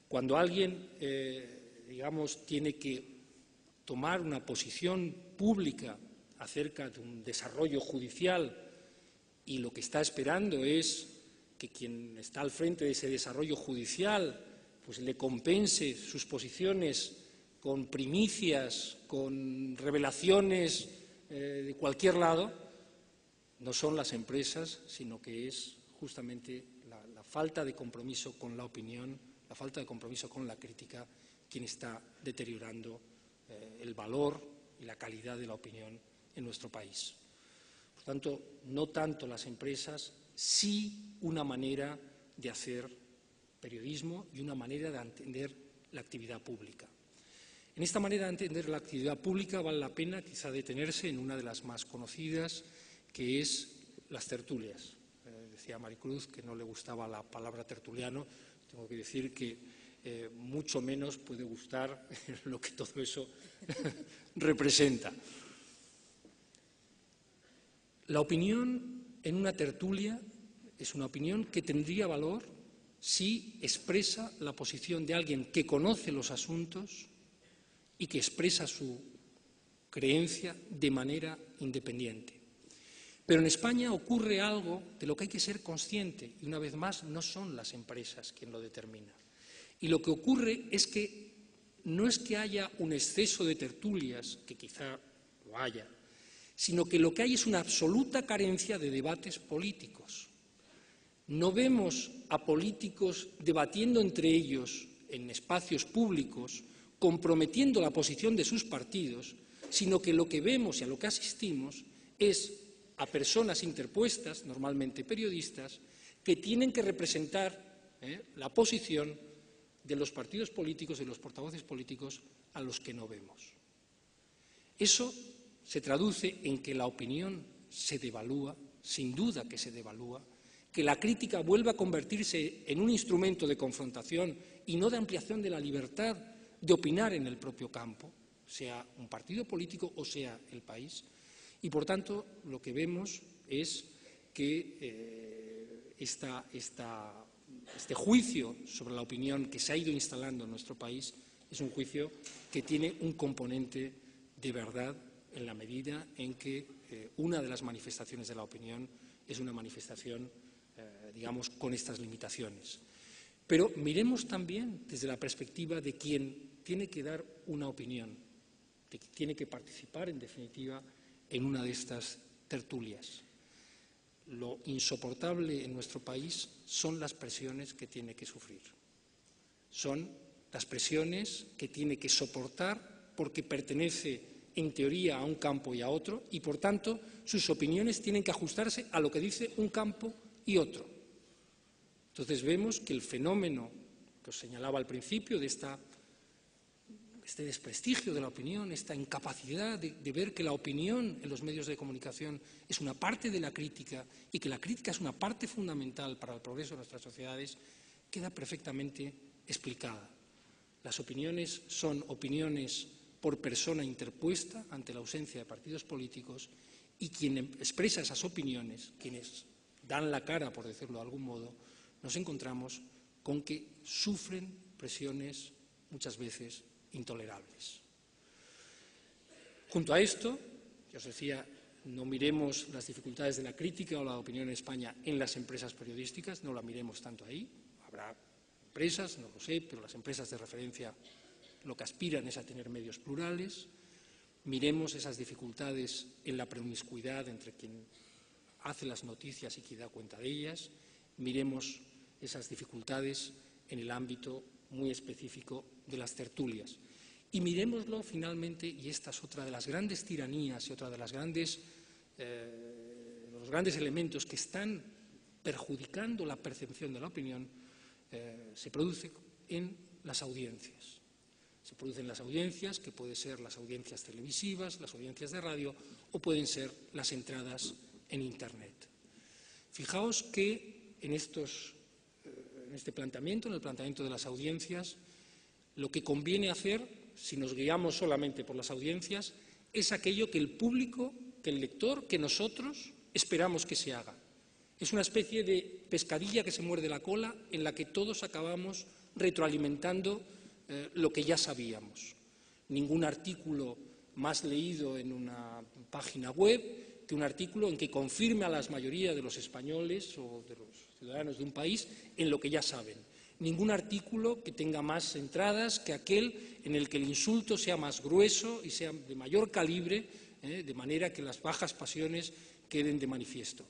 Cuando alguien, digamos, tiene que tomar una posición pública acerca de un desarrollo judicial y lo que está esperando es que quien está al frente de ese desarrollo judicial pues le compense sus posiciones con primicias, con revelaciones de cualquier lado, no son las empresas, sino que es justamente la falta de compromiso con la opinión, la falta de compromiso con la crítica, quien está deteriorando el valor y la calidad de la opinión en nuestro país. Por tanto, no tanto las empresas, sí una manera de hacer periodismo y una manera de entender la actividad pública. En esta manera de entender la actividad pública vale la pena quizá detenerse en una de las más conocidas, que es las tertulias. Es decía Maricruz que no le gustaba la palabra tertuliano, tengo que decir que mucho menos puede gustar lo que todo eso representa. La opinión en una tertulia es una opinión que tendría valor si expresa la posición de alguien que conoce los asuntos y que expresa su creencia de manera independiente. Pero en España ocurre algo de lo que hay que ser consciente, y una vez más no son las empresas quien lo determina. Y lo que ocurre es que no es que haya un exceso de tertulias, que quizá lo haya, sino que lo que hay es una absoluta carencia de debates políticos. No vemos a políticos debatiendo entre ellos en espacios públicos, comprometiendo la posición de sus partidos, sino que lo que vemos y a lo que asistimos es a personas interpuestas, normalmente periodistas, que tienen que representar la posición de los partidos políticos, de los portavoces políticos a los que no vemos. Eso se traduce en que la opinión se devalúa, sin duda que se devalúa, que la crítica vuelve a convertirse en un instrumento de confrontación y no de ampliación de la libertad de opinar en el propio campo, sea un partido político o sea el país. Y, por tanto, lo que vemos es que este juicio sobre la opinión que se ha ido instalando en nuestro país es un juicio que tiene un componente de verdad en la medida en que una de las manifestaciones de la opinión es una manifestación, digamos, con estas limitaciones. Pero miremos también desde la perspectiva de quien tiene que dar una opinión, de quien tiene que participar, en definitiva, en una de estas tertulias. Lo insoportable en nuestro país son las presiones que tiene que sufrir. Son las presiones que tiene que soportar porque pertenece, en teoría, a un campo y a otro, y, por tanto, sus opiniones tienen que ajustarse a lo que dice un campo y otro. Entonces vemos que el fenómeno que os señalaba al principio de este desprestigio de la opinión, esta incapacidad de ver que la opinión en los medios de comunicación es una parte de la crítica y que la crítica es una parte fundamental para el progreso de nuestras sociedades, queda perfectamente explicada. Las opiniones son opiniones por persona interpuesta ante la ausencia de partidos políticos y quien expresa esas opiniones, quienes dan la cara, por decirlo de algún modo, nos encontramos con que sufren presiones muchas veces intolerables. Junto a esto, yo os decía, no miremos las dificultades de la crítica o la opinión en España en las empresas periodísticas, no la miremos tanto ahí. Habrá empresas, no lo sé, pero las empresas de referencia lo que aspiran es a tener medios plurales. Miremos esas dificultades en la promiscuidad entre quien hace las noticias y quien da cuenta de ellas. Miremos esas dificultades en el ámbito muy específico de las tertulias. Y mirémoslo finalmente, y esta es otra de las grandes tiranías y otra de los grandes elementos que están perjudicando la percepción de la opinión, se produce en las audiencias. Se producen las audiencias, que pueden ser las audiencias televisivas, las audiencias de radio, o pueden ser las entradas en Internet. Fijaos que en este planteamiento, en el planteamiento de las audiencias, lo que conviene hacer, si nos guiamos solamente por las audiencias, es aquello que el público, que el lector, que nosotros esperamos que se haga. Es una especie de pescadilla que se muerde la cola en la que todos acabamos retroalimentando lo que ya sabíamos. Ningún artículo más leído en una página web que un artículo en que confirme a la mayoría de los españoles o de los ciudadanos de un país en lo que ya saben. Ningún artículo que tenga más entradas que aquel en el que el insulto sea más grueso y sea de mayor calibre, de manera que las bajas pasiones queden de manifiesto.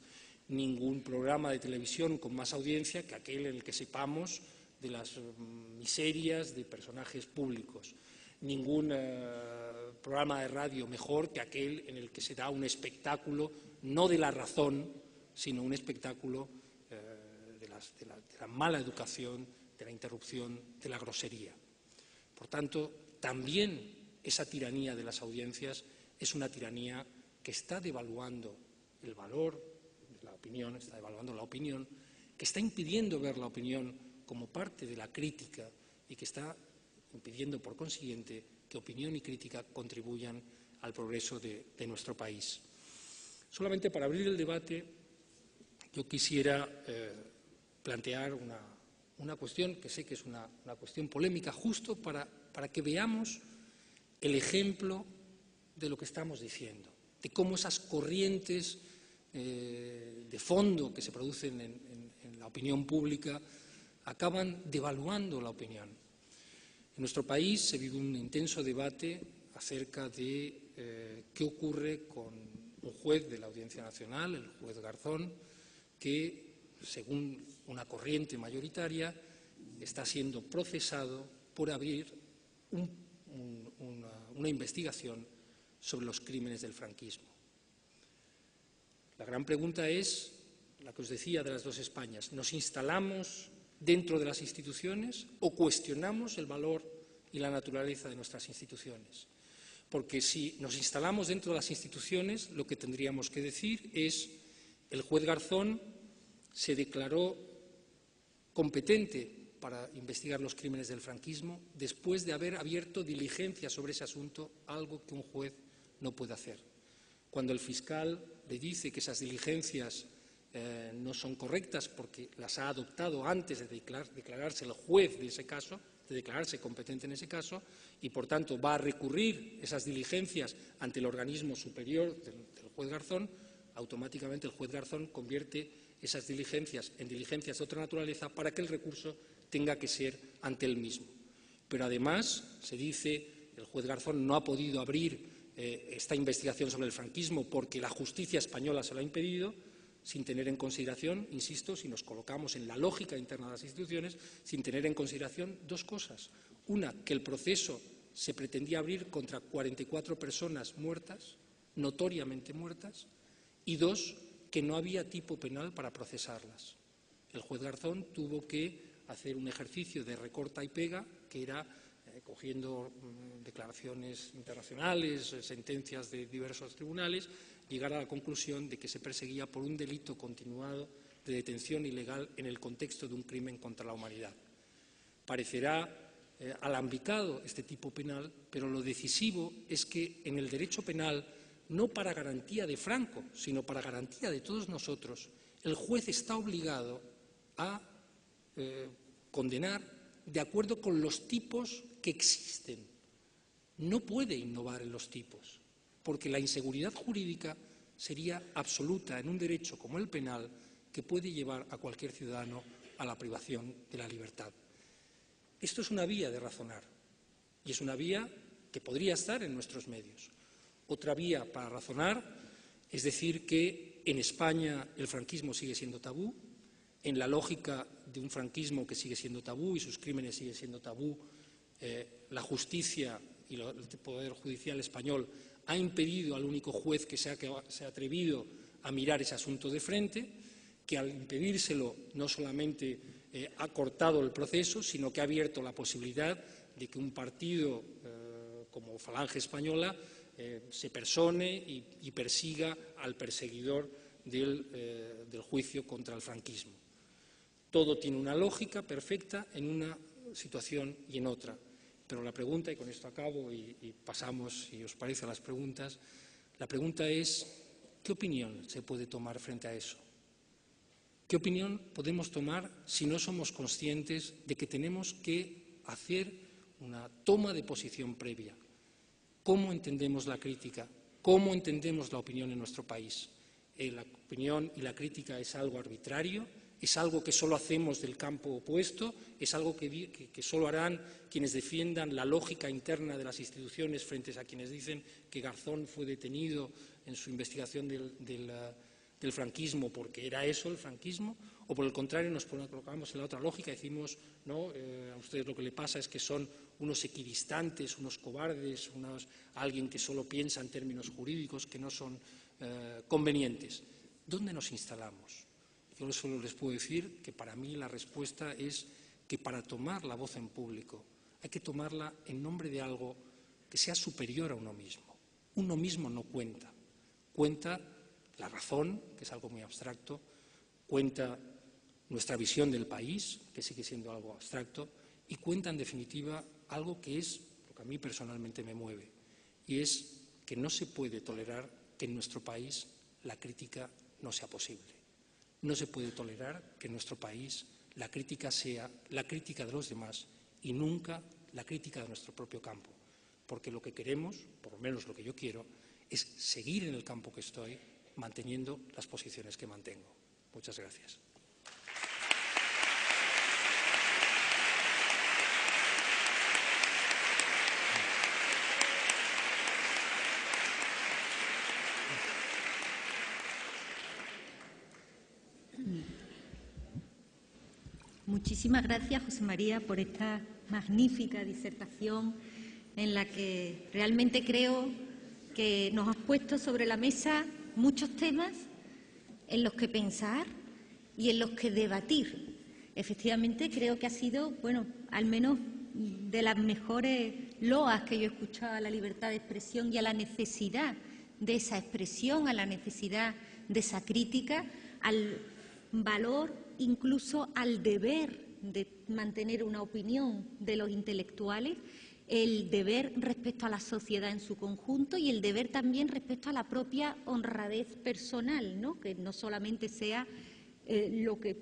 Ningún programa de televisión con más audiencia que aquel en el que sepamos de las miserias de personajes públicos. Ningún programa de radio mejor que aquel en el que se da un espectáculo, no de la razón, sino un espectáculo de la mala educación, de la interrupción, de la grosería. Por tanto, también esa tiranía de las audiencias es una tiranía que está devaluando el valor de la opinión, está evaluando la opinión, que está impidiendo ver la opinión como parte de la crítica y que está impidiendo, por consiguiente, que opinión y crítica contribuyan al progreso de nuestro país. Solamente para abrir el debate, yo quisiera plantear una cuestión que sé que es una cuestión polémica, justo para que veamos el ejemplo de lo que estamos diciendo, de cómo esas corrientes de fondo que se producen en la opinión pública acaban devaluando la opinión. En nuestro país se vive un intenso debate acerca de qué ocurre con un juez de la Audiencia Nacional, el juez Garzón, que, según una corriente mayoritaria, está siendo procesado por abrir una investigación sobre los crímenes del franquismo. La gran pregunta es la que os decía de las dos Españas. ¿Nos instalamos dentro de las instituciones o cuestionamos el valor y la naturaleza de nuestras instituciones? Porque si nos instalamos dentro de las instituciones, lo que tendríamos que decir es: el juez Garzón se declaró competente para investigar los crímenes del franquismo después de haber abierto diligencia sobre ese asunto, algo que un juez no puede hacer. Cuando el fiscal le dice que esas diligencias no son correctas porque las ha adoptado antes de declararse el juez de ese caso, de declararse competente en ese caso, y por tanto va a recurrir esas diligencias ante el organismo superior del juez Garzón, automáticamente el juez Garzón convierte esas diligencias en diligencias de otra naturaleza para que el recurso tenga que ser ante él mismo. Pero además se dice que el juez Garzón no ha podido abrir esta investigación sobre el franquismo porque la justicia española se lo ha impedido, sin tener en consideración, insisto, si nos colocamos en la lógica interna de las instituciones, sin tener en consideración dos cosas. Una, que el proceso se pretendía abrir contra 44 personas muertas, notoriamente muertas, y dos, que no había tipo penal para procesarlas. El juez Garzón tuvo que hacer un ejercicio de recorta y pega, que era cogiendo declaraciones internacionales, sentencias de diversos tribunales, llegar a la conclusión de que se perseguía por un delito continuado de detención ilegal en el contexto de un crimen contra la humanidad. Parecerá alambicado este tipo penal, pero lo decisivo es que en el derecho penal, no para garantía de Franco, sino para garantía de todos nosotros, el juez está obligado a condenar de acuerdo con los tipos que existen. No puede innovar en los tipos, porque la inseguridad jurídica sería absoluta en un derecho como el penal, que puede llevar a cualquier ciudadano a la privación de la libertad. Esto es una vía de razonar, y es una vía que podría estar en nuestros medios. Otra vía para razonar es decir que en España el franquismo sigue siendo tabú, en la lógica de un franquismo que sigue siendo tabú y sus crímenes siguen siendo tabú, la justicia y el Poder Judicial español ha impedido al único juez que se ha atrevido a mirar ese asunto de frente, que al impedírselo no solamente ha cortado el proceso, sino que ha abierto la posibilidad de que un partido como Falange Española se persone y persiga al perseguidor del juicio contra el franquismo. Todo tiene una lógica perfecta en una situación y en otra. Pero la pregunta, y con esto acabo y pasamos, si os parece, a las preguntas, la pregunta es: ¿qué opinión se puede tomar frente a eso? ¿Qué opinión podemos tomar si no somos conscientes de que tenemos que hacer una toma de posición previa? ¿Cómo entendemos la crítica? ¿Cómo entendemos la opinión en nuestro país? ¿La opinión y la crítica es algo arbitrario? ¿Es algo que solo hacemos del campo opuesto? ¿Es algo que solo harán quienes defiendan la lógica interna de las instituciones frente a quienes dicen que Garzón fue detenido en su investigación del franquismo porque era eso el franquismo? ¿O por el contrario nos colocamos en la otra lógica y decimos, no, a ustedes lo que le pasa es que son unos equidistantes, unos cobardes, alguien que solo piensa en términos jurídicos que no son convenientes? ¿Dónde nos instalamos? Yo solo les puedo decir que para mí la respuesta es que para tomar la voz en público hay que tomarla en nombre de algo que sea superior a uno mismo. Uno mismo no cuenta, cuenta la razón, que es algo muy abstracto, cuenta nuestra visión del país, que sigue siendo algo abstracto, y cuenta, en definitiva, algo que es lo que a mí personalmente me mueve, y es que no se puede tolerar que en nuestro país la crítica no sea posible. No se puede tolerar que en nuestro país la crítica sea la crítica de los demás y nunca la crítica de nuestro propio campo, porque lo que queremos, por lo menos lo que yo quiero, es seguir en el campo que estoy, manteniendo las posiciones que mantengo. Muchas gracias. Muchísimas gracias, José María, por esta magnífica disertación en la que realmente creo que nos has puesto sobre la mesa muchos temas en los que pensar y en los que debatir. Efectivamente, creo que ha sido, bueno, al menos de las mejores loas que yo he escuchado a la libertad de expresión y a la necesidad de esa expresión, a la necesidad de esa crítica, al valor, incluso al deber de mantener una opinión de los intelectuales, el deber respecto a la sociedad en su conjunto y el deber también respecto a la propia honradez personal, ¿no? Que no solamente sea lo que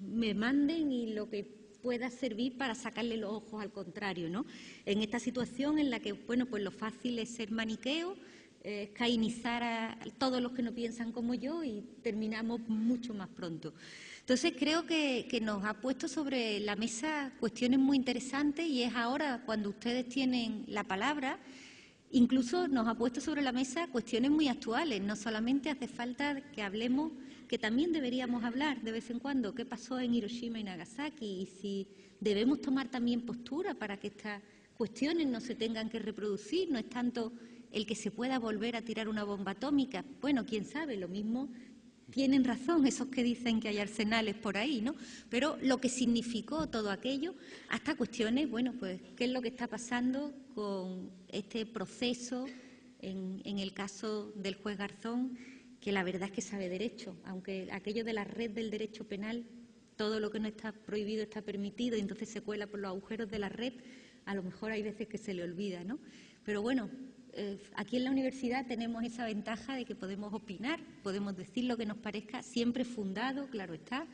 me manden y lo que pueda servir para sacarle los ojos al contrario, ¿no? En esta situación en la que, bueno, pues lo fácil es ser maniqueo, cainizar a todos los que no piensan como yo y terminamos mucho más pronto. Entonces, creo que nos ha puesto sobre la mesa cuestiones muy interesantes y es ahora cuando ustedes tienen la palabra, incluso nos ha puesto sobre la mesa cuestiones muy actuales. No solamente hace falta que hablemos, que también deberíamos hablar de vez en cuando qué pasó en Hiroshima y Nagasaki y si debemos tomar también postura para que estas cuestiones no se tengan que reproducir. No es tanto el que se pueda volver a tirar una bomba atómica. Bueno, quién sabe, lo mismo tienen razón esos que dicen que hay arsenales por ahí, ¿no? Pero lo que significó todo aquello, hasta cuestiones, bueno, pues qué es lo que está pasando con este proceso en el caso del juez Garzón, que la verdad es que sabe derecho, aunque aquello de la red del derecho penal, todo lo que no está prohibido está permitido y entonces se cuela por los agujeros de la red, a lo mejor hay veces que se le olvida, ¿no? Pero bueno, aquí en la universidad tenemos esa ventaja de que podemos opinar, podemos decir lo que nos parezca, siempre fundado, claro está,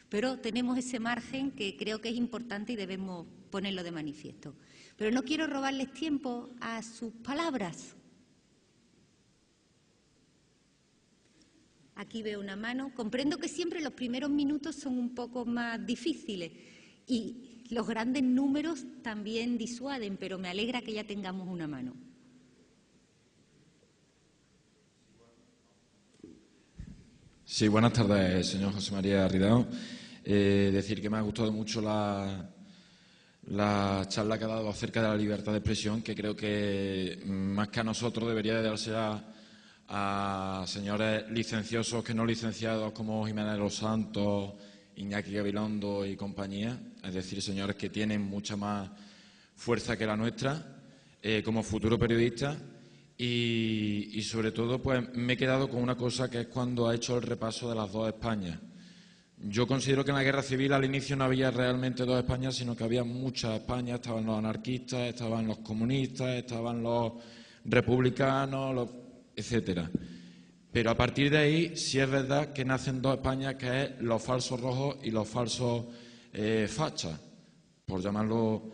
pero tenemos ese margen que creo que es importante y debemos ponerlo de manifiesto. Pero no quiero robarles tiempo a sus palabras. Aquí veo una mano. Comprendo que siempre los primeros minutos son un poco más difíciles y los grandes números también disuaden, pero me alegra que ya tengamos una mano. Sí, buenas tardes, señor José María Ridao. Decir que me ha gustado mucho la charla que ha dado acerca de la libertad de expresión, que creo que más que a nosotros debería de darse a señores licenciosos que no licenciados como Jiménez Los Santos, Iñaki Gabilondo y compañía, es decir, señores que tienen mucha más fuerza que la nuestra como futuro periodista. Y sobre todo, pues me he quedado con una cosa que es cuando ha hecho el repaso de las dos Españas. Yo considero que en la guerra civil al inicio no había realmente dos Españas, sino que había muchas Españas. Estaban los anarquistas, estaban los comunistas, estaban los republicanos, etcétera. Pero a partir de ahí sí es verdad que nacen dos Españas, que es los falsos rojos y los falsos fachas, por llamarlo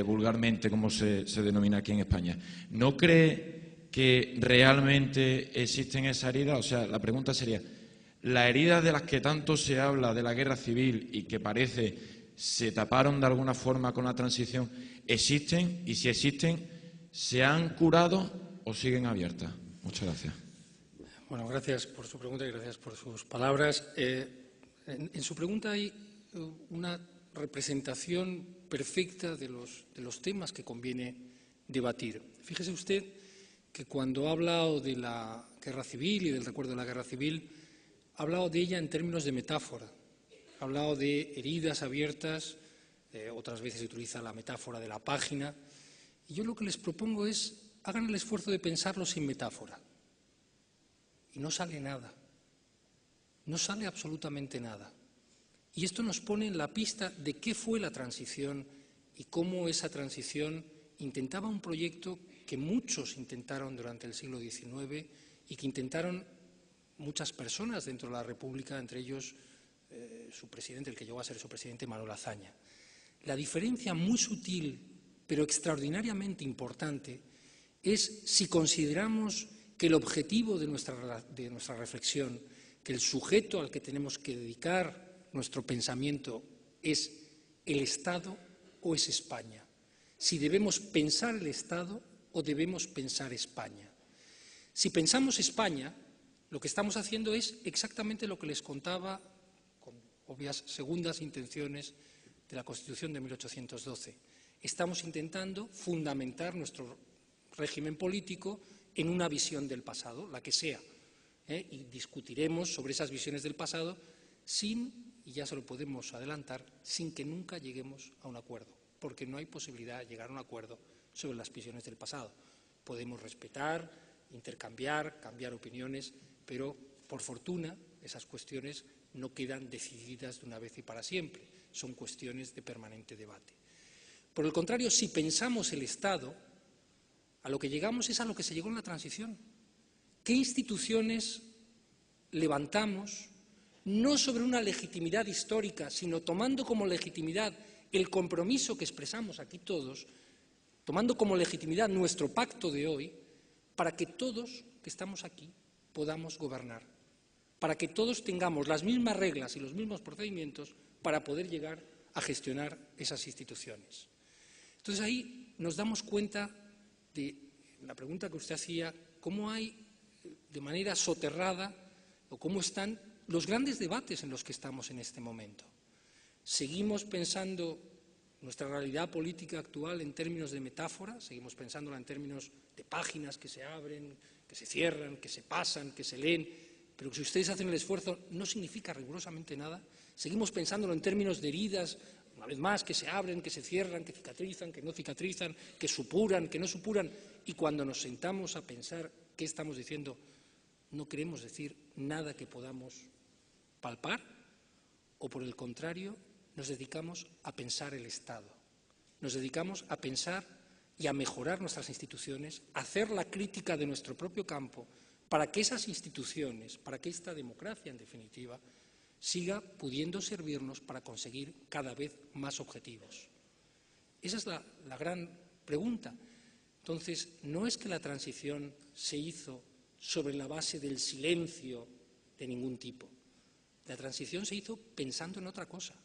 vulgarmente como se denomina aquí en España. ¿No cree que realmente existen esas heridas? O sea, la pregunta sería, ¿las heridas de las que tanto se habla de la guerra civil y que parece se taparon de alguna forma con la transición, existen? Y si existen, ¿se han curado o siguen abiertas? Muchas gracias. Bueno, gracias por su pregunta y gracias por sus palabras. En su pregunta hay una representación perfecta de los temas que conviene debatir. Fíjese usted que cuando ha hablado de la guerra civil y del recuerdo de la guerra civil, ha hablado de ella en términos de metáfora, ha hablado de heridas abiertas, otras veces se utiliza la metáfora de la página, y yo lo que les propongo es, hagan el esfuerzo de pensarlo sin metáfora. y no sale nada. No sale absolutamente nada. Y esto nos pone en la pista de qué fue la transición y cómo esa transición intentaba un proyecto que muchos intentaron durante el siglo XIX y que intentaron muchas personas dentro de la República, entre ellos su presidente, el que llegó a ser su presidente, Manuel Azaña. La diferencia muy sutil, pero extraordinariamente importante, es si consideramos que el objetivo de nuestra reflexión, que el sujeto al que tenemos que dedicar nuestro pensamiento es el Estado o es España. Si debemos pensar el Estado o debemos pensar España. Si pensamos España, lo que estamos haciendo es exactamente lo que les contaba, con obvias segundas intenciones, de la Constitución de 1812. Estamos intentando fundamentar nuestro régimen político en una visión del pasado, la que sea, y discutiremos sobre esas visiones del pasado sin, y ya se lo podemos adelantar, sin que nunca lleguemos a un acuerdo, porque no hay posibilidad de llegar a un acuerdo sobre las visiones del pasado. Podemos respetar, intercambiar, cambiar opiniones, pero por fortuna esas cuestiones no quedan decididas de una vez y para siempre, son cuestiones de permanente debate. Por el contrario, si pensamos el Estado, a lo que llegamos es a lo que se llegó en la transición. ¿Qué instituciones levantamos, no sobre una legitimidad histórica, sino tomando como legitimidad el compromiso que expresamos aquí todos, tomando como legitimidad nuestro pacto de hoy, para que todos que estamos aquí podamos gobernar, para que todos tengamos las mismas reglas y los mismos procedimientos para poder llegar a gestionar esas instituciones? Entonces ahí nos damos cuenta de la pregunta que usted hacía, cómo hay de manera soterrada o cómo están los grandes debates en los que estamos en este momento. Seguimos pensando nuestra realidad política actual en términos de metáfora, seguimos pensándola en términos de páginas que se abren, que se cierran, que se pasan, que se leen, pero que si ustedes hacen el esfuerzo no significa rigurosamente nada. Seguimos pensándolo en términos de heridas, una vez más, que se abren, que se cierran, que cicatrizan, que no cicatrizan, que supuran, que no supuran. Y cuando nos sentamos a pensar qué estamos diciendo, no queremos decir nada que podamos palpar, o por el contrario, nos dedicamos a pensar el Estado. Nos dedicamos a pensar y a mejorar nuestras instituciones, a hacer la crítica de nuestro propio campo, para que esas instituciones, para que esta democracia, en definitiva, siga pudiendo servirnos para conseguir cada vez más objetivos. Esa es la gran pregunta. Entonces, no es que la transición se hizo sobre la base del silencio de ningún tipo. La transición se hizo pensando en otra cosa.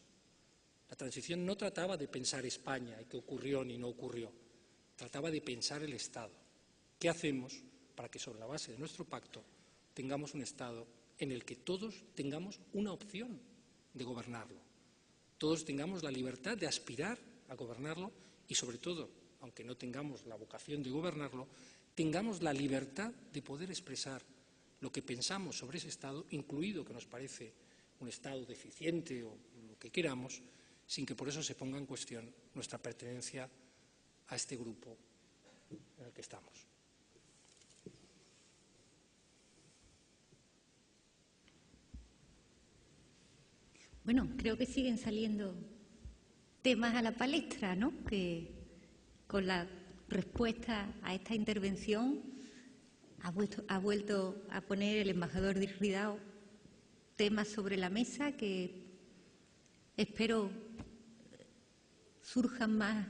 La transición no trataba de pensar España y qué ocurrió ni no ocurrió. Trataba de pensar el Estado. ¿Qué hacemos para que sobre la base de nuestro pacto tengamos un Estado en el que todos tengamos una opción de gobernarlo? Todos tengamos la libertad de aspirar a gobernarlo y, sobre todo, aunque no tengamos la vocación de gobernarlo, tengamos la libertad de poder expresar lo que pensamos sobre ese Estado, incluido que nos parece un Estado deficiente o lo que queramos, sin que por eso se ponga en cuestión nuestra pertenencia a este grupo en el que estamos. Bueno, creo que siguen saliendo temas a la palestra, ¿no? Que con la respuesta a esta intervención ha vuelto a poner el embajador Ridao temas sobre la mesa que espero surjan más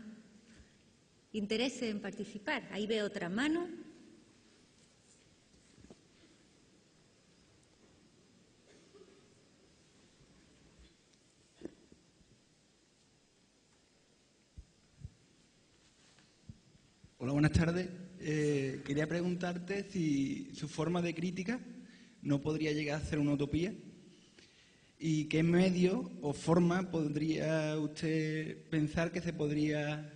intereses en participar. Ahí veo otra mano. Hola, buenas tardes. Quería preguntarte si su forma de crítica no podría llegar a ser una utopía y qué medio o forma podría usted pensar que se podría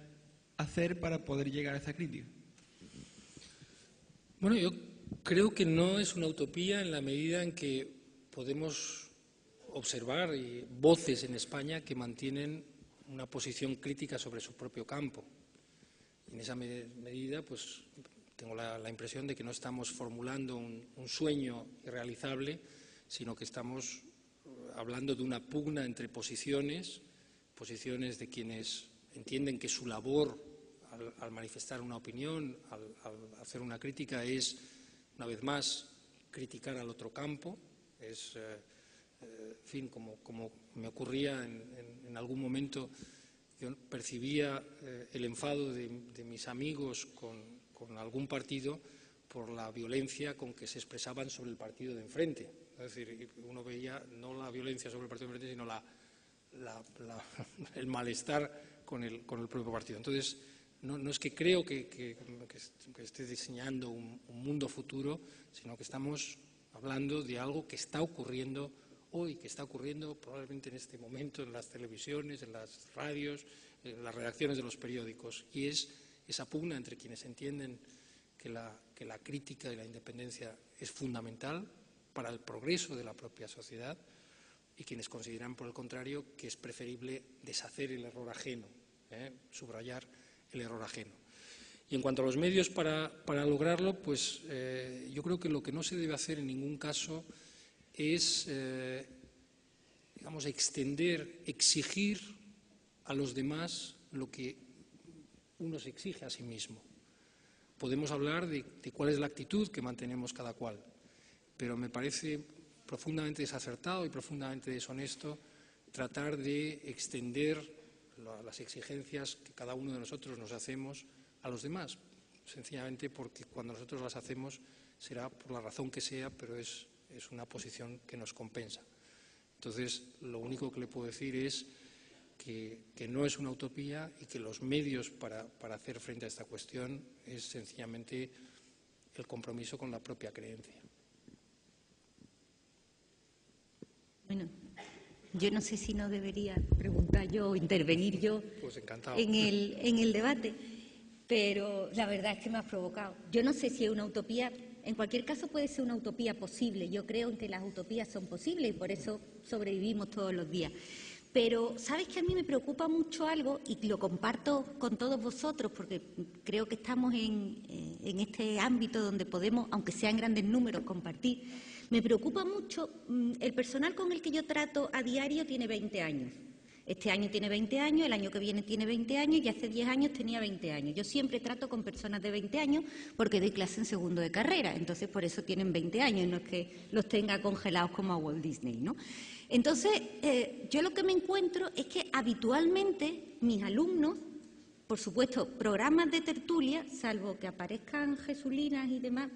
hacer para poder llegar a esa crítica. Bueno, yo creo que no es una utopía en la medida en que podemos observar voces en España que mantienen una posición crítica sobre su propio campo. En esa medida, pues tengo la impresión de que no estamos formulando un sueño irrealizable, sino que estamos hablando de una pugna entre posiciones de quienes entienden que su labor al manifestar una opinión, al hacer una crítica, es, una vez más, criticar al otro campo. Es, en fin, como me ocurría en algún momento, yo percibía el enfado de mis amigos con algún partido por la violencia con que se expresaban sobre el partido de enfrente. Es decir, uno veía no la violencia sobre el partido de enfrente, sino el malestar con el propio partido. Entonces, no es que creo que esté diseñando un mundo futuro, sino que estamos hablando de algo que está ocurriendo hoy, que está ocurriendo probablemente en este momento en las televisiones, en las radios, en las redacciones de los periódicos, y es esa pugna entre quienes entienden que la crítica y la independencia es fundamental para el progreso de la propia sociedad y quienes consideran, por el contrario, que es preferible deshacer el error ajeno, subrayar el error ajeno. Y en cuanto a los medios para lograrlo, pues yo creo que lo que no se debe hacer en ningún caso es, digamos, exigir a los demás lo que uno se exige a sí mismo. Podemos hablar de cuál es la actitud que mantenemos cada cual, pero me parece profundamente desacertado y profundamente deshonesto tratar de extender las exigencias que cada uno de nosotros nos hacemos a los demás, sencillamente porque cuando nosotros las hacemos será por la razón que sea, pero es una posición que nos compensa. Entonces, lo único que le puedo decir es que no es una utopía y que los medios para hacer frente a esta cuestión es sencillamente el compromiso con la propia creencia. Bueno, yo no sé si no debería preguntar yo o intervenir yo Pues encantado. en el debate, pero la verdad es que me has provocado. Yo no sé si es una utopía, en cualquier caso puede ser una utopía posible. Yo creo en que las utopías son posibles y por eso sobrevivimos todos los días. Pero, ¿sabes que a mí me preocupa mucho algo? Y lo comparto con todos vosotros, porque creo que estamos en este ámbito donde podemos, aunque sea en grandes números, compartir. Me preocupa mucho, el personal con el que yo trato a diario tiene 20 años. Este año tiene 20 años, el año que viene tiene 20 años y hace 10 años tenía 20 años. Yo siempre trato con personas de 20 años porque doy clase en segundo de carrera, entonces por eso tienen 20 años, no es que los tenga congelados como a Walt Disney, ¿no? Entonces, yo lo que me encuentro es que habitualmente mis alumnos, por supuesto, programas de tertulia, salvo que aparezcan Jesulinas y demás,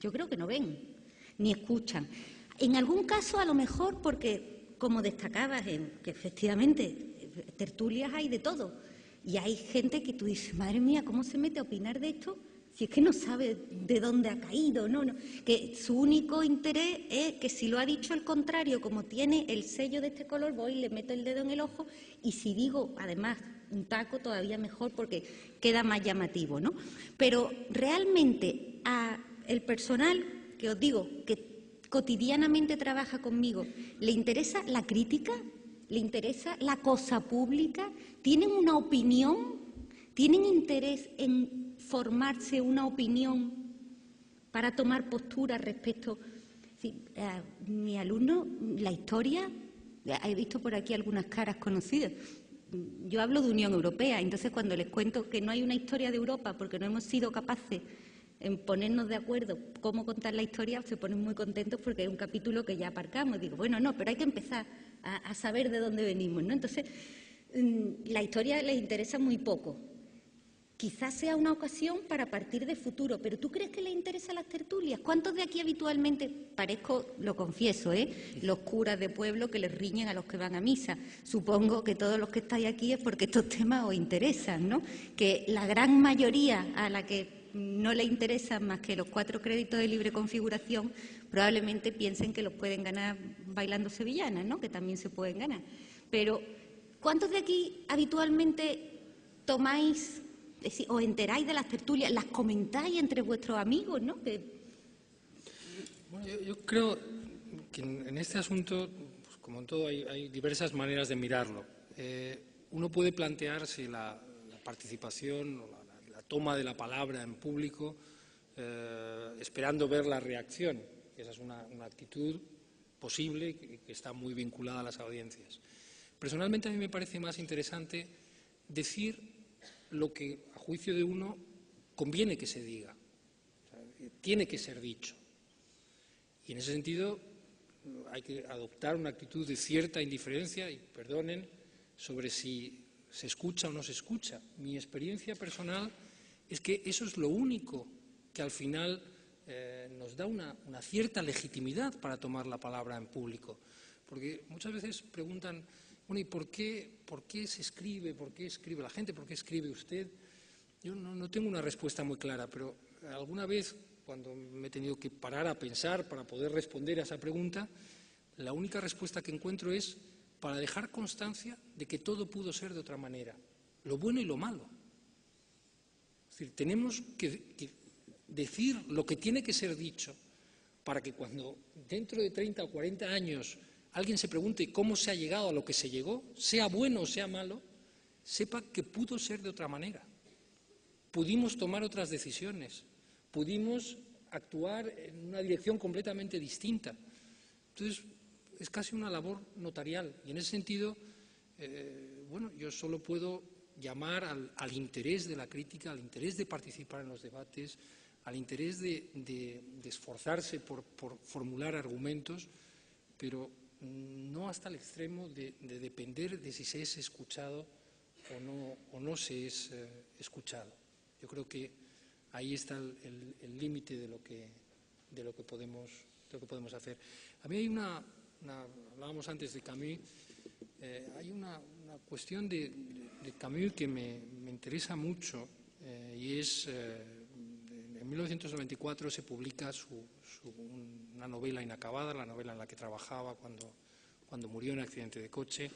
yo creo que no ven ni escuchan. En algún caso, a lo mejor, porque, como destacabas, que efectivamente tertulias hay de todo. Y hay gente que tú dices, madre mía, ¿cómo se mete a opinar de esto? Si es que no sabe de dónde ha caído, no, que su único interés es que si lo ha dicho el contrario, como tiene el sello de este color, voy y le meto el dedo en el ojo y si digo, además, un taco, todavía mejor porque queda más llamativo, ¿no? Pero realmente el personal, que os digo, que cotidianamente trabaja conmigo, ¿le interesa la crítica? ¿Le interesa la cosa pública? ¿Tienen una opinión? ¿Tienen interés en formarse una opinión para tomar postura respecto? Mi alumno, la historia, he visto por aquí algunas caras conocidas. Yo hablo de Unión Europea, entonces cuando les cuento que no hay una historia de Europa porque no hemos sido capaces en ponernos de acuerdo cómo contar la historia, se ponen muy contentos porque hay un capítulo que ya aparcamos. Digo, bueno, no, pero hay que empezar a saber de dónde venimos, ¿no? Entonces, la historia les interesa muy poco. Quizás sea una ocasión para partir de futuro, pero ¿tú crees que les interesan las tertulias? ¿Cuántos de aquí habitualmente, parezco, lo confieso, los curas de pueblo que les riñen a los que van a misa? Supongo que todos los que estáis aquí es porque estos temas os interesan, ¿no? Que la gran mayoría a la que no le interesan más que los 4 créditos de libre configuración, probablemente piensen que los pueden ganar bailando sevillanas, ¿no? Que también se pueden ganar. Pero, ¿cuántos de aquí habitualmente tomáis, os enteráis de las tertulias, las comentáis entre vuestros amigos, ¿no? Bueno, yo creo que en este asunto, pues como en todo, hay diversas maneras de mirarlo. Uno puede plantearse la participación o la toma de la palabra en público esperando ver la reacción. Esa es una actitud posible que está muy vinculada a las audiencias. Personalmente a mí me parece más interesante decir lo que a juicio de uno conviene que se diga, o sea, tiene que ser dicho. Y en ese sentido hay que adoptar una actitud de cierta indiferencia, y perdonen, sobre si se escucha o no se escucha. Mi experiencia personal es que eso es lo único que al final nos da una cierta legitimidad para tomar la palabra en público. Porque muchas veces preguntan, bueno, ¿y por qué se escribe? ¿Por qué escribe la gente? ¿Por qué escribe usted? Yo no tengo una respuesta muy clara, pero alguna vez, cuando me he tenido que parar a pensar para poder responder a esa pregunta, la única respuesta que encuentro es para dejar constancia de que todo pudo ser de otra manera, lo bueno y lo malo. Es decir, tenemos que decir lo que tiene que ser dicho para que cuando dentro de 30 o 40 años alguien se pregunte cómo se ha llegado a lo que se llegó, sea bueno o sea malo, sepa que pudo ser de otra manera. Pudimos tomar otras decisiones, pudimos actuar en una dirección completamente distinta. Entonces, es casi una labor notarial y en ese sentido, bueno, yo solo puedo llamar al interés de la crítica, al interés de participar en los debates, al interés de esforzarse por formular argumentos, pero no hasta el extremo de depender de si se es escuchado o no se es escuchado. Yo creo que ahí está el límite de lo que podemos hacer. A mí hay hablábamos antes de Camus, hay una cuestión de Camus que me interesa mucho y es, en 1994 se publica una novela inacabada, la novela en la que trabajaba cuando murió en un accidente de coche,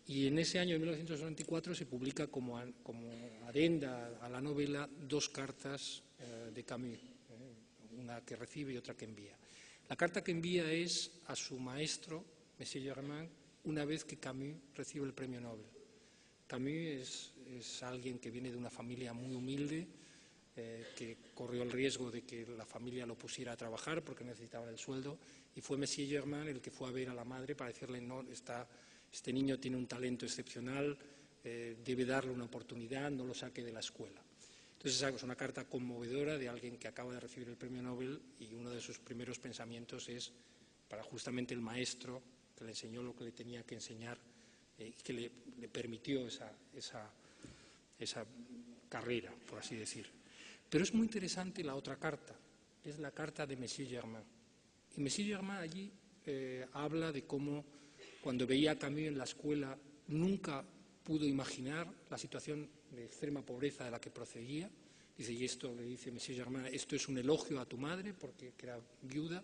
y en ese año de 1994 se publica como adenda a la novela 2 cartas de Camus, una que recibe y otra que envía. La carta que envía es a su maestro, Monsieur Germain, una vez que Camus recibe el premio Nobel. Camus es alguien que viene de una familia muy humilde, que corrió el riesgo de que la familia lo pusiera a trabajar porque necesitaban el sueldo, y fue Monsieur Germain el que fue a ver a la madre para decirle, no, este niño tiene un talento excepcional, debe darle una oportunidad, no lo saque de la escuela. Entonces es una carta conmovedora de alguien que acaba de recibir el premio Nobel y uno de sus primeros pensamientos es para justamente el maestro que le enseñó lo que le tenía que enseñar y que le permitió esa carrera, por así decir. Pero es muy interesante la otra carta, es la carta de Monsieur Germain. Y Monsieur Germain allí habla de cómo cuando veía a Camus en la escuela nunca pudo imaginar la situación de extrema pobreza de la que procedía. Dice, y esto le dice Monsieur Germain, esto es un elogio a tu madre, porque era viuda,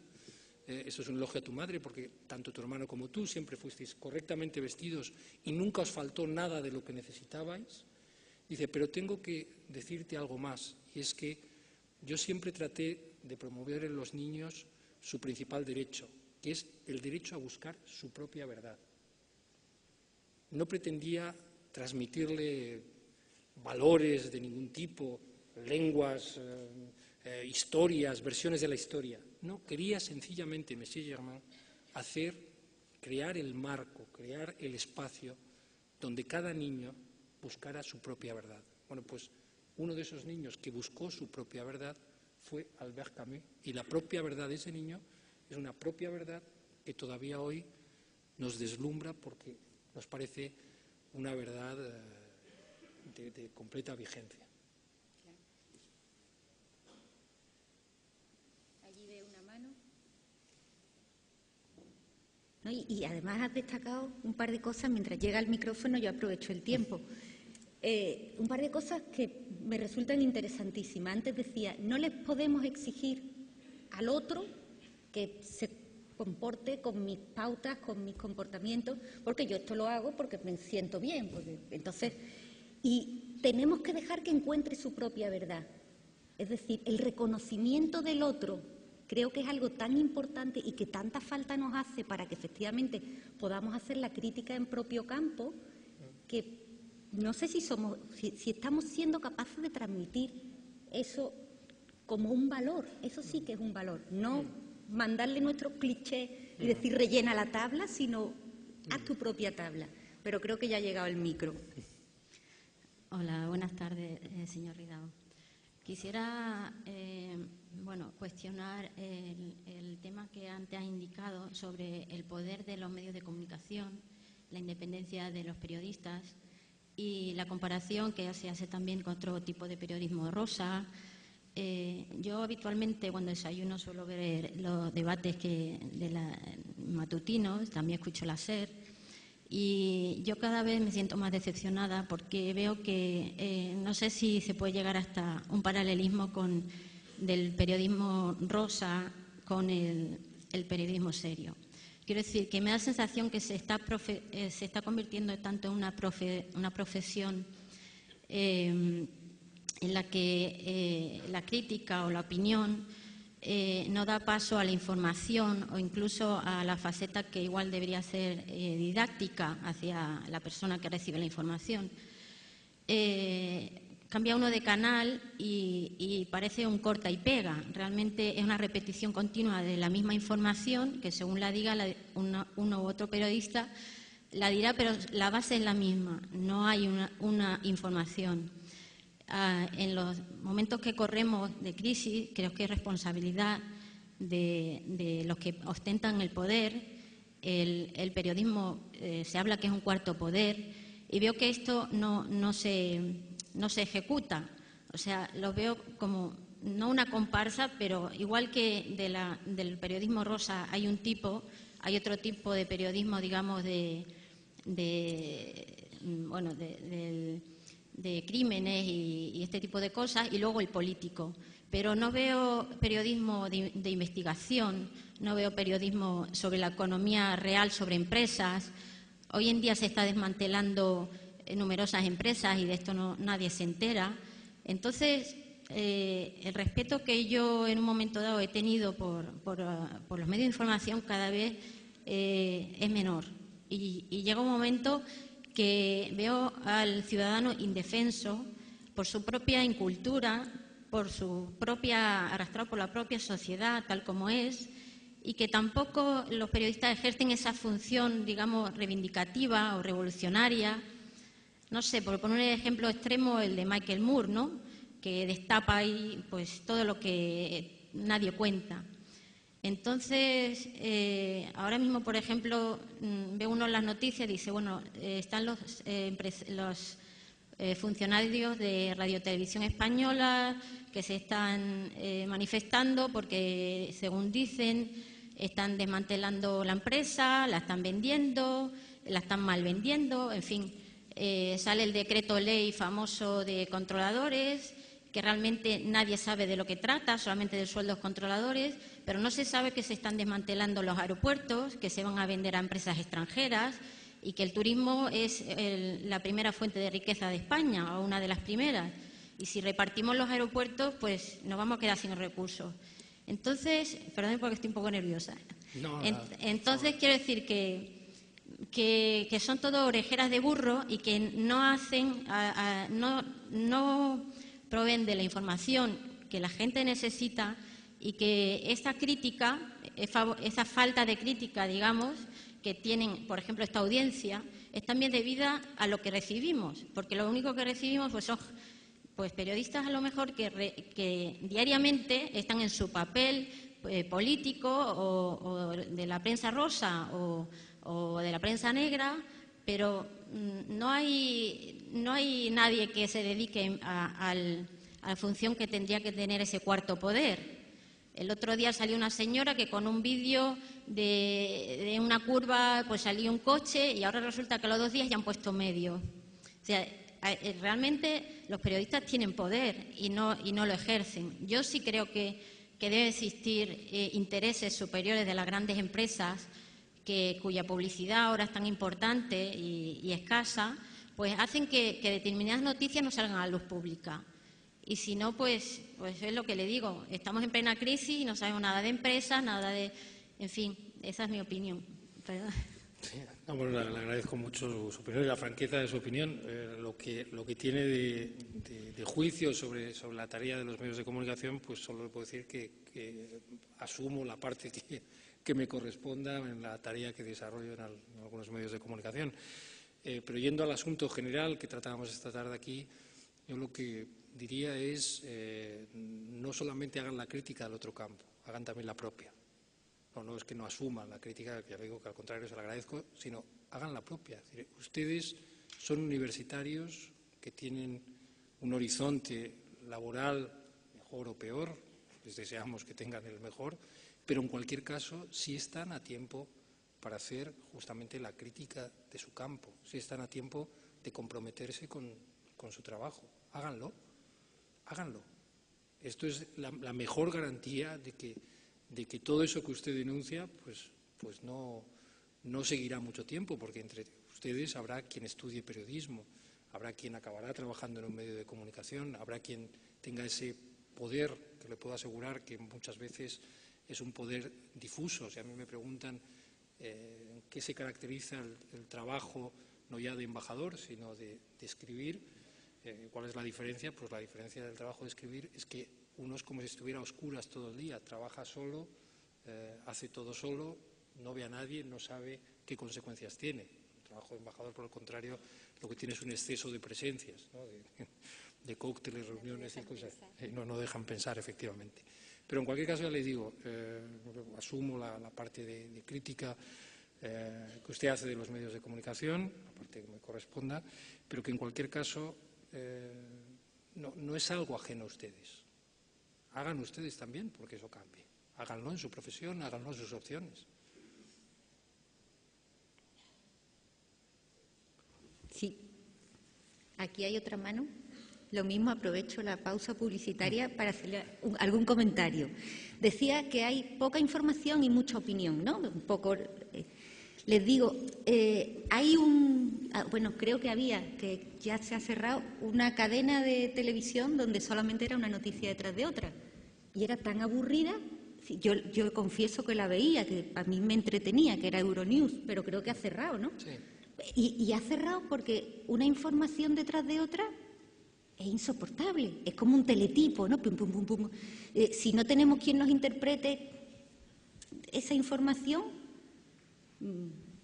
esto es un elogio a tu madre, porque tanto tu hermano como tú siempre fuisteis correctamente vestidos y nunca os faltó nada de lo que necesitabais. Dice, pero tengo que decirte algo más, y es que yo siempre traté de promover en los niños su principal derecho, que es el derecho a buscar su propia verdad. No pretendía transmitirle valores de ningún tipo, lenguas, historias, versiones de la historia. No, quería sencillamente, Monsieur Germain, crear el marco, crear el espacio donde cada niño buscara su propia verdad. Bueno, pues uno de esos niños que buscó su propia verdad fue Albert Camus, y la propia verdad de ese niño es una propia verdad que todavía hoy nos deslumbra porque nos parece una verdad de completa vigencia. Allí veo una mano. No, y además has destacado un par de cosas. Mientras llega el micrófono yo aprovecho el tiempo. Un par de cosas que me resultan interesantísimas. Antes decía, no les podemos exigir al otro que se comporte con mis pautas, con mis comportamientos, porque yo esto lo hago porque me siento bien. Entonces, y tenemos que dejar que encuentre su propia verdad. Es decir, el reconocimiento del otro creo que es algo tan importante y que tanta falta nos hace para que efectivamente podamos hacer la crítica en propio campo, que no sé si estamos siendo capaces de transmitir eso como un valor. Eso sí que es un valor. No mandarle nuestros clichés y decir rellena la tabla, sino haz tu propia tabla. Pero creo que ya ha llegado el micro. Hola, buenas tardes, señor Ridao. Quisiera cuestionar el tema que antes ha indicado sobre el poder de los medios de comunicación, la independencia de los periodistas y la comparación que se hace también con otro tipo de periodismo rosa. Yo habitualmente cuando desayuno suelo ver los debates matutinos, también escucho la SER, y yo cada vez me siento más decepcionada porque veo que no sé si se puede llegar hasta un paralelismo del periodismo rosa con el periodismo serio. Quiero decir que me da la sensación que se está convirtiendo tanto en una profesión en la que la crítica o la opinión no da paso a la información o incluso a la faceta que igual debería ser didáctica hacia la persona que recibe la información. Cambia uno de canal y parece un corta y pega. Realmente es una repetición continua de la misma información que según la diga uno u otro periodista la dirá, pero la base es la misma. No hay una información. En los momentos que corremos de crisis, creo que es responsabilidad de los que ostentan el poder. El periodismo se habla que es un cuarto poder y veo que esto no se ejecuta. O sea, lo veo como no una comparsa, pero igual que del periodismo rosa hay otro tipo de periodismo, digamos, de crímenes y este tipo de cosas, y luego el político. Pero no veo periodismo de investigación, no veo periodismo sobre la economía real, sobre empresas. Hoy en día se está desmantelando numerosas empresas y de esto nadie se entera. Entonces, el respeto que yo en un momento dado he tenido por los medios de información cada vez es menor. Y llega un momento que veo al ciudadano indefenso por su propia incultura, arrastrado por la propia sociedad tal como es, y que tampoco los periodistas ejercen esa función, digamos, reivindicativa o revolucionaria. No sé, por poner un ejemplo extremo, el de Michael Moore, ¿no?, que destapa ahí pues todo lo que nadie cuenta. Entonces, ahora mismo, por ejemplo, ve uno en las noticias y dice, bueno, están los funcionarios de Radio Televisión Española que se están manifestando porque, según dicen, están desmantelando la empresa, la están vendiendo, la están mal vendiendo, en fin. Sale el decreto ley famoso de controladores, que realmente nadie sabe de lo que trata, solamente de sueldos controladores, pero no se sabe que se están desmantelando los aeropuertos, que se van a vender a empresas extranjeras y que el turismo es la primera fuente de riqueza de España, o una de las primeras. Y si repartimos los aeropuertos, pues nos vamos a quedar sin recursos. Entonces, perdón porque estoy un poco nerviosa. Entonces, quiero decir que son todo orejeras de burro y que no proveen de la información que la gente necesita, y que esta crítica, esa falta de crítica, digamos, que tienen, por ejemplo, esta audiencia, es también debida a lo que recibimos, porque lo único que recibimos pues son periodistas a lo mejor que diariamente están en su papel político o de la prensa rosa o de la prensa negra, pero no hay nadie que se dedique a la función que tendría que tener ese cuarto poder. El otro día salió una señora que con un vídeo de una curva pues salió un coche y ahora resulta que a los 2 días ya han puesto medio. O sea, realmente los periodistas tienen poder y no lo ejercen. Yo sí creo que debe existir intereses superiores de las grandes empresas cuya publicidad ahora es tan importante y escasa, pues hacen que determinadas noticias no salgan a la luz pública. Y si no, pues es lo que le digo, estamos en plena crisis y no sabemos nada de empresas, nada de... En fin, esa es mi opinión. Perdón. Sí, no, bueno, le agradezco mucho su opinión y la franqueza de su opinión. Lo que tiene de juicio sobre la tarea de los medios de comunicación, pues solo le puedo decir que asumo la parte que me corresponda en la tarea que desarrollo en algunos medios de comunicación. Pero yendo al asunto general que tratábamos esta tarde aquí, yo lo que diría es no solamente hagan la crítica del otro campo, hagan también la propia. No es que no asuman la crítica, que ya digo que al contrario se la agradezco, sino hagan la propia. Es decir, ustedes son universitarios que tienen un horizonte laboral mejor o peor, les deseamos que tengan el mejor, pero en cualquier caso sí están a tiempo para hacer justamente la crítica de su campo, sí están a tiempo de comprometerse con su trabajo. Háganlo, háganlo. Esto es la mejor garantía de que todo eso que usted denuncia pues no seguirá mucho tiempo, porque entre ustedes habrá quien estudie periodismo, habrá quien acabará trabajando en un medio de comunicación, habrá quien tenga ese poder que le puedo asegurar que muchas veces es un poder difuso. Si a mí me preguntan en qué se caracteriza el trabajo no ya de embajador, sino de escribir, ¿cuál es la diferencia? Pues la diferencia del trabajo de escribir es que uno es como si estuviera a oscuras todo el día, trabaja solo, hace todo solo, no ve a nadie, no sabe qué consecuencias tiene. El trabajo de embajador, por el contrario, lo que tiene es un exceso de presencias, ¿no? de cócteles, reuniones y cosas. No dejan pensar, efectivamente. Pero en cualquier caso, ya les digo, asumo la parte de crítica que usted hace de los medios de comunicación, la parte que me corresponda, pero que en cualquier caso no es algo ajeno a ustedes. Hagan ustedes también porque eso cambie. Háganlo en su profesión, háganlo en sus opciones. Sí. Aquí hay otra mano. Lo mismo, aprovecho la pausa publicitaria para hacerle algún comentario. Decía que hay poca información y mucha opinión, ¿no? Un poco, les digo, hay creo que ya se ha cerrado una cadena de televisión donde solamente era una noticia detrás de otra. Y era tan aburrida, yo confieso que la veía, que a mí me entretenía, que era Euronews, pero creo que ha cerrado, ¿no? Sí. Y ha cerrado porque una información detrás de otra es insoportable, es como un teletipo, ¿no? Pum, pum, pum, pum. Si no tenemos quien nos interprete esa información,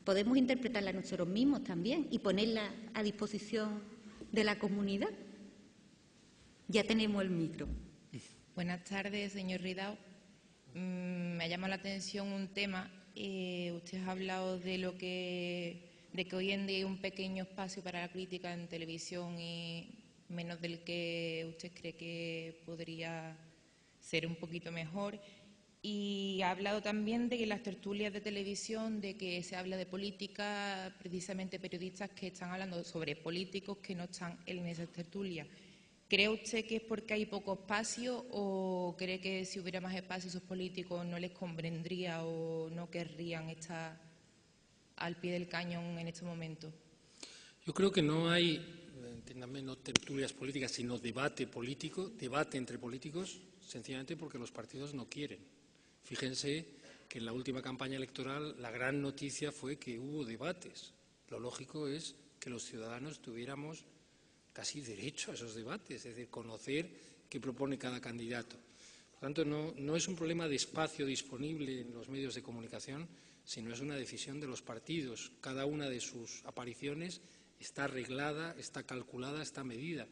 podemos interpretarla nosotros mismos también y ponerla a disposición de la comunidad. Ya tenemos el micro. Buenas tardes, señor Ridao. Me ha llamado la atención un tema. Usted ha hablado de que hoy en día hay un pequeño espacio para la crítica en televisión y menos del que usted cree que podría ser un poquito mejor. Y ha hablado también de que las tertulias de televisión, de que se habla de política, precisamente periodistas que están hablando sobre políticos que no están en esas tertulias. ¿Cree usted que es porque hay poco espacio o cree que si hubiera más espacio esos políticos no les convendría o no querrían estar al pie del cañón en este momento? Yo creo que no hay, entiéndame, no tertulias políticas, sino debate político, debate entre políticos, sencillamente porque los partidos no quieren. Fíjense que en la última campaña electoral la gran noticia fue que hubo debates. Lo lógico es que los ciudadanos tuviéramos casi derecho a esos debates, es decir, conocer qué propone cada candidato. Por tanto, no es un problema de espacio disponible en los medios de comunicación, sino es una decisión de los partidos. Cada una de sus apariciones está arreglada, está calculada, está medida.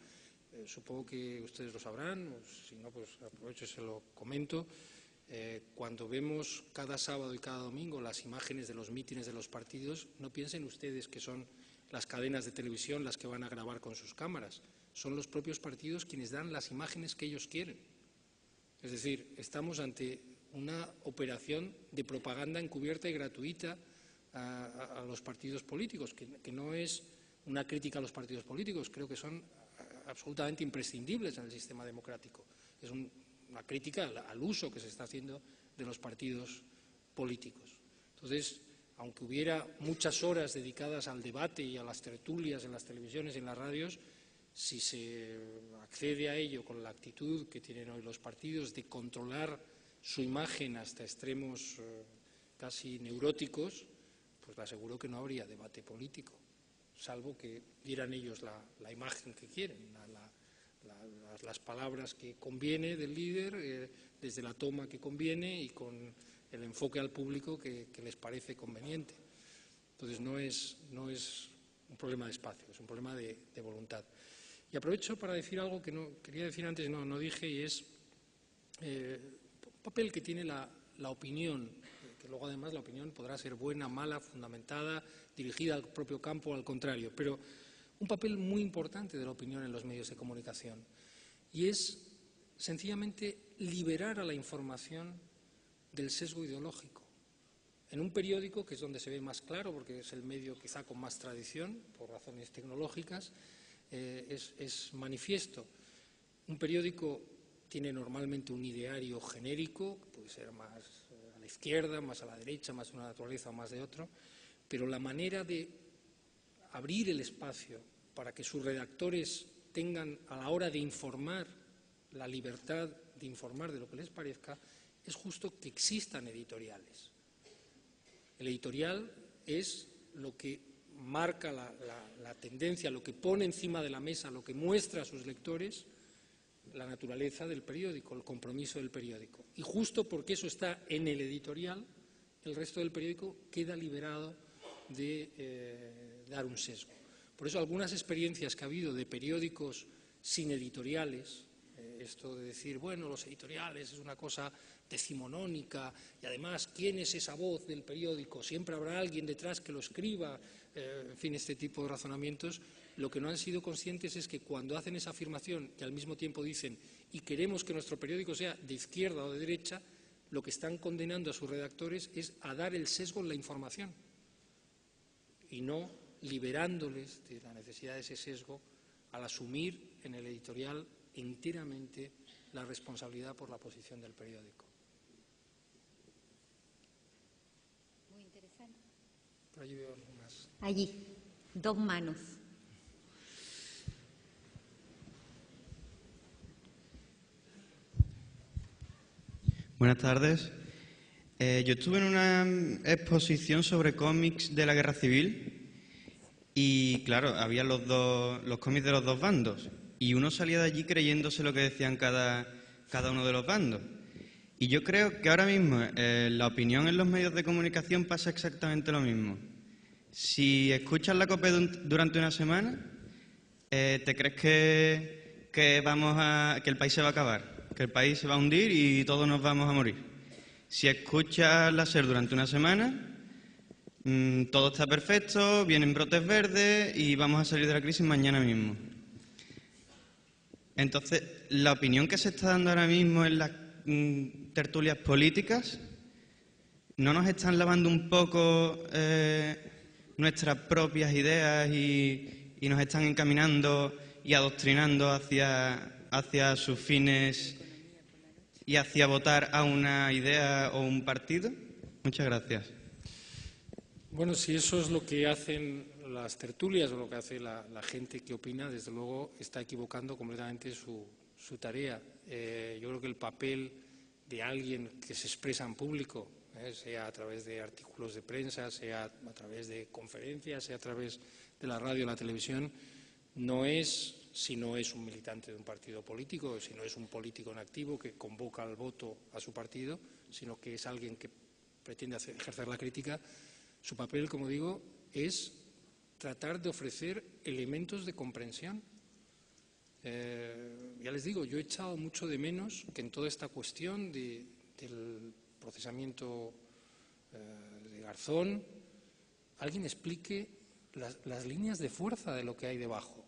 Supongo que ustedes lo sabrán, o si no, pues aprovecho y se lo comento. Cuando vemos cada sábado y cada domingo las imágenes de los mítines de los partidos, no piensen ustedes que son las cadenas de televisión las que van a grabar con sus cámaras. Son los propios partidos quienes dan las imágenes que ellos quieren. Es decir, estamos ante una operación de propaganda encubierta y gratuita a los partidos políticos, que no es una crítica a los partidos políticos, creo que son absolutamente imprescindibles en el sistema democrático. Es una crítica al uso que se está haciendo de los partidos políticos. Entonces, aunque hubiera muchas horas dedicadas al debate y a las tertulias en las televisiones y en las radios, si se accede a ello con la actitud que tienen hoy los partidos de controlar su imagen hasta extremos casi neuróticos, pues le aseguro que no habría debate político, salvo que dieran ellos la imagen que quieren, las palabras que conviene del líder, desde la toma que conviene y con el enfoque al público que les parece conveniente. Entonces no es un problema de espacio, es un problema de voluntad. Y aprovecho para decir algo que no quería decir antes, no dije, y es un papel que tiene la opinión, que luego además la opinión podrá ser buena, mala, fundamentada, dirigida al propio campo o al contrario, pero un papel muy importante de la opinión en los medios de comunicación, y es sencillamente liberar a la información del sesgo ideológico. En un periódico, que es donde se ve más claro, porque es el medio quizá con más tradición, por razones tecnológicas, es manifiesto. Un periódico tiene normalmente un ideario genérico, que puede ser más a la izquierda, más a la derecha, más de una naturaleza o más de otro, pero la manera de abrir el espacio para que sus redactores tengan, a la hora de informar, la libertad de informar de lo que les parezca, es justo que existan editoriales. El editorial es lo que marca la tendencia, lo que pone encima de la mesa, lo que muestra a sus lectores la naturaleza del periódico, el compromiso del periódico. Y justo porque eso está en el editorial, el resto del periódico queda liberado de dar un sesgo. Por eso algunas experiencias que ha habido de periódicos sin editoriales, esto de decir, bueno, los editoriales es una cosa decimonónica y además, ¿quién es esa voz del periódico? Siempre habrá alguien detrás que lo escriba, en fin, este tipo de razonamientos. Lo que no han sido conscientes es que cuando hacen esa afirmación y al mismo tiempo dicen y queremos que nuestro periódico sea de izquierda o de derecha, lo que están condenando a sus redactores es a dar el sesgo en la información y no liberándoles de la necesidad de ese sesgo al asumir en el editorial enteramente la responsabilidad por la posición del periódico. Muy interesante. Por allí veo más. Allí, 2 manos. Buenas tardes. Yo estuve en una exposición sobre cómics de la Guerra Civil y, claro, había los cómics de los dos bandos y uno salía de allí creyéndose lo que decían cada uno de los bandos. Y yo creo que ahora mismo la opinión en los medios de comunicación pasa exactamente lo mismo. Si escuchas la COPE durante una semana, te crees que el país se va a acabar, que el país se va a hundir y todos nos vamos a morir. Si escuchas la SER durante una semana, todo está perfecto, vienen brotes verdes y vamos a salir de la crisis mañana mismo. Entonces, la opinión que se está dando ahora mismo en las tertulias políticas, ¿no nos están lavando un poco nuestras propias ideas y nos están encaminando y adoctrinando hacia sus fines y hacia votar a una idea o un partido? Muchas gracias. Bueno, si eso es lo que hacen las tertulias o lo que hace la gente que opina, desde luego está equivocando completamente su tarea. Yo creo que el papel de alguien que se expresa en público, sea a través de artículos de prensa, sea a través de conferencias, sea a través de la radio o la televisión, no es, si no es un militante de un partido político, si no es un político en activo que convoca al voto a su partido, sino que es alguien que pretende ejercer la crítica. Su papel, como digo, es tratar de ofrecer elementos de comprensión. Ya les digo, yo he echado mucho de menos que en toda esta cuestión del procesamiento de Garzón alguien explique las líneas de fuerza de lo que hay debajo.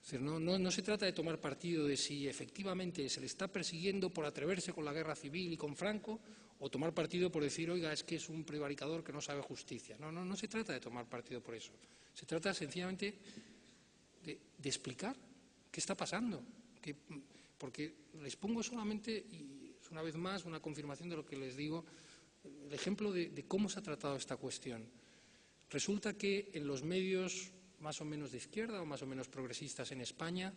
Es decir, no se trata de tomar partido de si efectivamente se le está persiguiendo por atreverse con la guerra civil y con Franco, o tomar partido por decir, oiga, es que es un prevaricador que no sabe justicia. No se trata de tomar partido por eso. Se trata sencillamente de explicar qué está pasando. Porque les pongo solamente, y es una vez más una confirmación de lo que les digo, el ejemplo de cómo se ha tratado esta cuestión. Resulta que en los medios más o menos de izquierda o más o menos progresistas en España,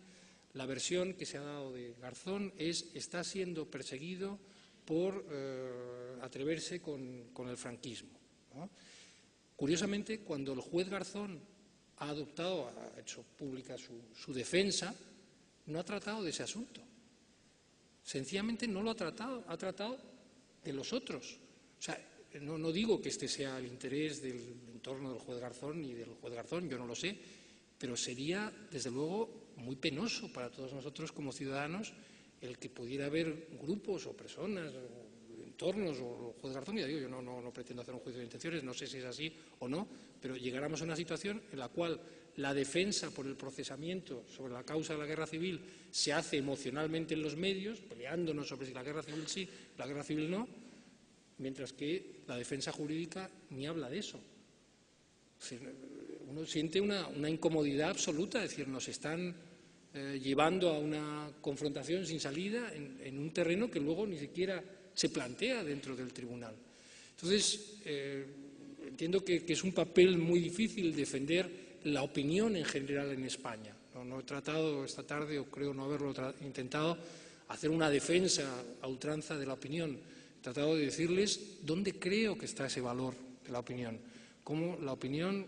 la versión que se ha dado de Garzón está siendo perseguido por atreverse con el franquismo, ¿no? Curiosamente, cuando el juez Garzón ha hecho pública su defensa, no ha tratado de ese asunto. Sencillamente no lo ha tratado de los otros. O sea, no digo que este sea el interés del entorno del juez Garzón ni del juez Garzón, yo no lo sé, pero sería, desde luego, muy penoso para todos nosotros como ciudadanos el que pudiera haber grupos o personas o entornos o el juez Garzón, ya digo, yo no pretendo hacer un juicio de intenciones, no sé si es así o no, pero llegáramos a una situación en la cual la defensa por el procesamiento sobre la causa de la guerra civil se hace emocionalmente en los medios, peleándonos sobre si la guerra civil sí, la guerra civil no, mientras que la defensa jurídica ni habla de eso. Uno siente una incomodidad absoluta, es decir, nos están llevando a una confrontación sin salida en un terreno que luego ni siquiera se plantea dentro del tribunal. Entonces, entiendo que es un papel muy difícil defender la opinión en general en España. No he tratado esta tarde, o creo no haberlo intentado, hacer una defensa a ultranza de la opinión. He tratado de decirles dónde creo que está ese valor de la opinión, cómo la opinión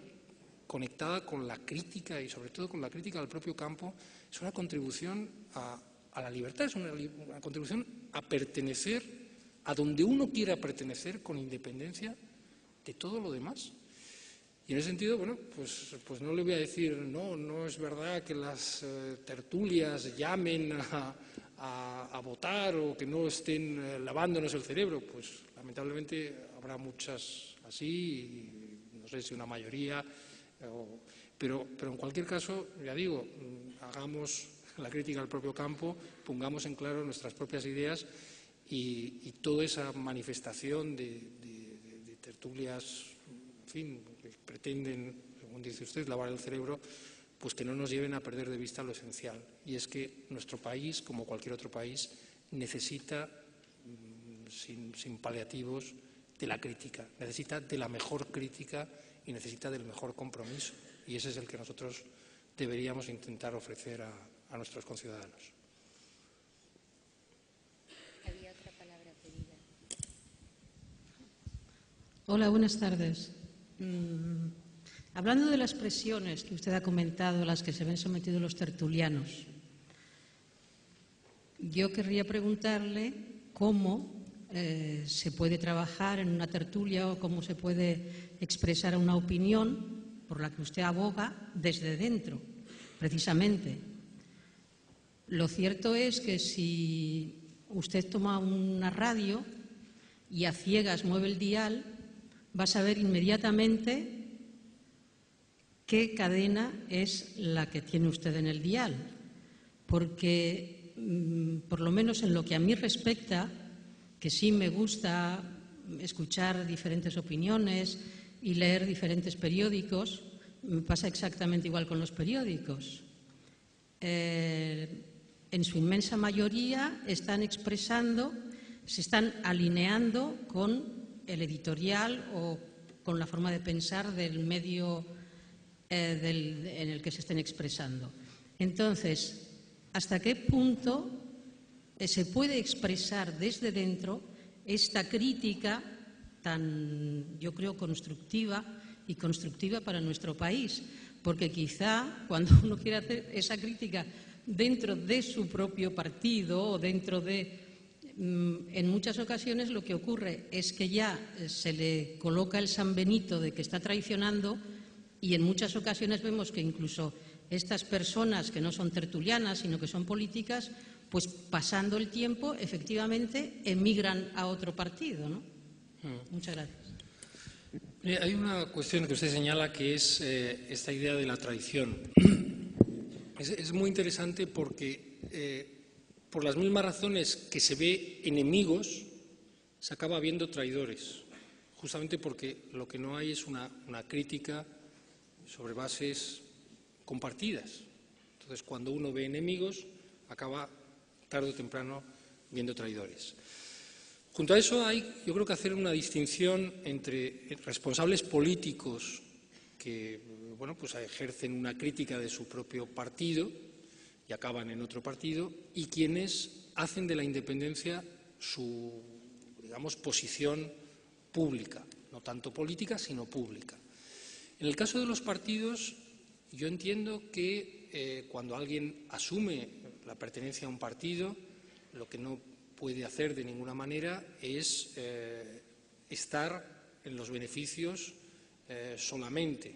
conectada con la crítica y sobre todo con la crítica al propio campo es una contribución a la libertad, es una contribución a pertenecer a donde uno quiera pertenecer con independencia de todo lo demás. Y en ese sentido, bueno, pues no le voy a decir, no es verdad que las tertulias llamen a votar o que no estén lavándonos el cerebro. Pues lamentablemente habrá muchas así, y no sé si una mayoría, pero en cualquier caso, ya digo, hagamos la crítica al propio campo, pongamos en claro nuestras propias ideas y toda esa manifestación de tertulias, en fin, que pretenden, según dice usted, lavar el cerebro, pues que no nos lleven a perder de vista lo esencial. Y es que nuestro país, como cualquier otro país, necesita, sin paliativos, de la crítica, necesita de la mejor crítica y necesita del mejor compromiso. Y ese es el que nosotros deberíamos intentar ofrecer a nuestros conciudadanos. Había otra palabra pedida. Hola, buenas tardes. Hablando de las presiones que usted ha comentado, a las que se ven sometidos los tertulianos, yo querría preguntarle cómo se puede trabajar en una tertulia o cómo se puede expresar una opinión por la que usted aboga desde dentro, precisamente. Lo cierto es que si usted toma una radio y a ciegas mueve el dial, va a saber inmediatamente qué cadena es la que tiene usted en el dial, porque, por lo menos en lo que a mí respecta, que sí me gusta escuchar diferentes opiniones y leer diferentes periódicos, me pasa exactamente igual con los periódicos. En su inmensa mayoría están expresando, se están alineando con el editorial o con la forma de pensar del medio en el que se estén expresando. Entonces, ¿hasta qué punto se puede expresar desde dentro esta crítica tan, yo creo, constructiva y constructiva para nuestro país? Porque quizá cuando uno quiere hacer esa crítica dentro de su propio partido o dentro de... En muchas ocasiones lo que ocurre es que ya se le coloca el San Benito de que está traicionando, y en muchas ocasiones vemos que incluso estas personas que no son tertulianas, sino que son políticas, pues pasando el tiempo, efectivamente, emigran a otro partido, ¿no? Muchas gracias. Hay una cuestión que usted señala que es esta idea de la traición. Es muy interesante porque por las mismas razones que se ve enemigos, se acaba viendo traidores, justamente porque lo que no hay es una crítica sobre bases compartidas. Entonces, cuando uno ve enemigos, acaba tarde o temprano viendo traidores. Junto a eso hay, yo creo que hacer una distinción entre responsables políticos que, bueno, pues ejercen una crítica de su propio partido y acaban en otro partido, y quienes hacen de la independencia su, digamos, posición pública, no tanto política, sino pública. En el caso de los partidos, yo entiendo que cuando alguien asume la pertenencia a un partido, lo que no puede hacer de ninguna manera es estar en los beneficios solamente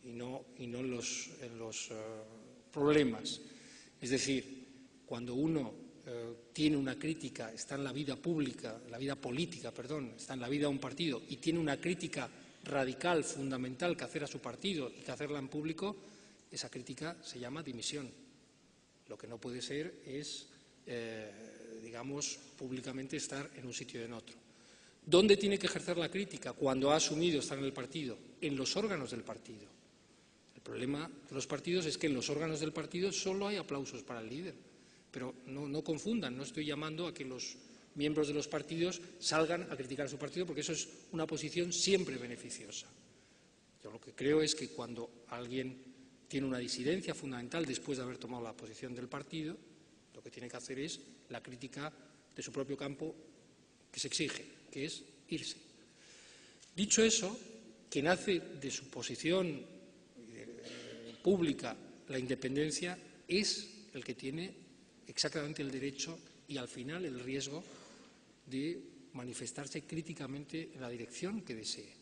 y no en los problemas. Es decir, cuando uno tiene una crítica, está en la vida pública, está en la vida de un partido y tiene una crítica radical, fundamental que hacer a su partido y que hacerla en público, esa crítica se llama dimisión. Lo que no puede ser es, digamos, públicamente estar en un sitio y en otro. ¿Dónde tiene que ejercer la crítica? Cuando ha asumido estar en el partido, en los órganos del partido. El problema de los partidos es que en los órganos del partido solo hay aplausos para el líder. Pero no confundan, no estoy llamando a que los miembros de los partidos salgan a criticar a su partido, porque eso es una posición siempre beneficiosa. Yo lo que creo es que cuando alguien tiene una disidencia fundamental después de haber tomado la posición del partido, lo que tiene que hacer es la crítica de su propio campo que se exige, que es irse. Dicho eso, quien hace de su posición pública la independencia es el que tiene exactamente el derecho y al final el riesgo de manifestarse críticamente en la dirección que desee.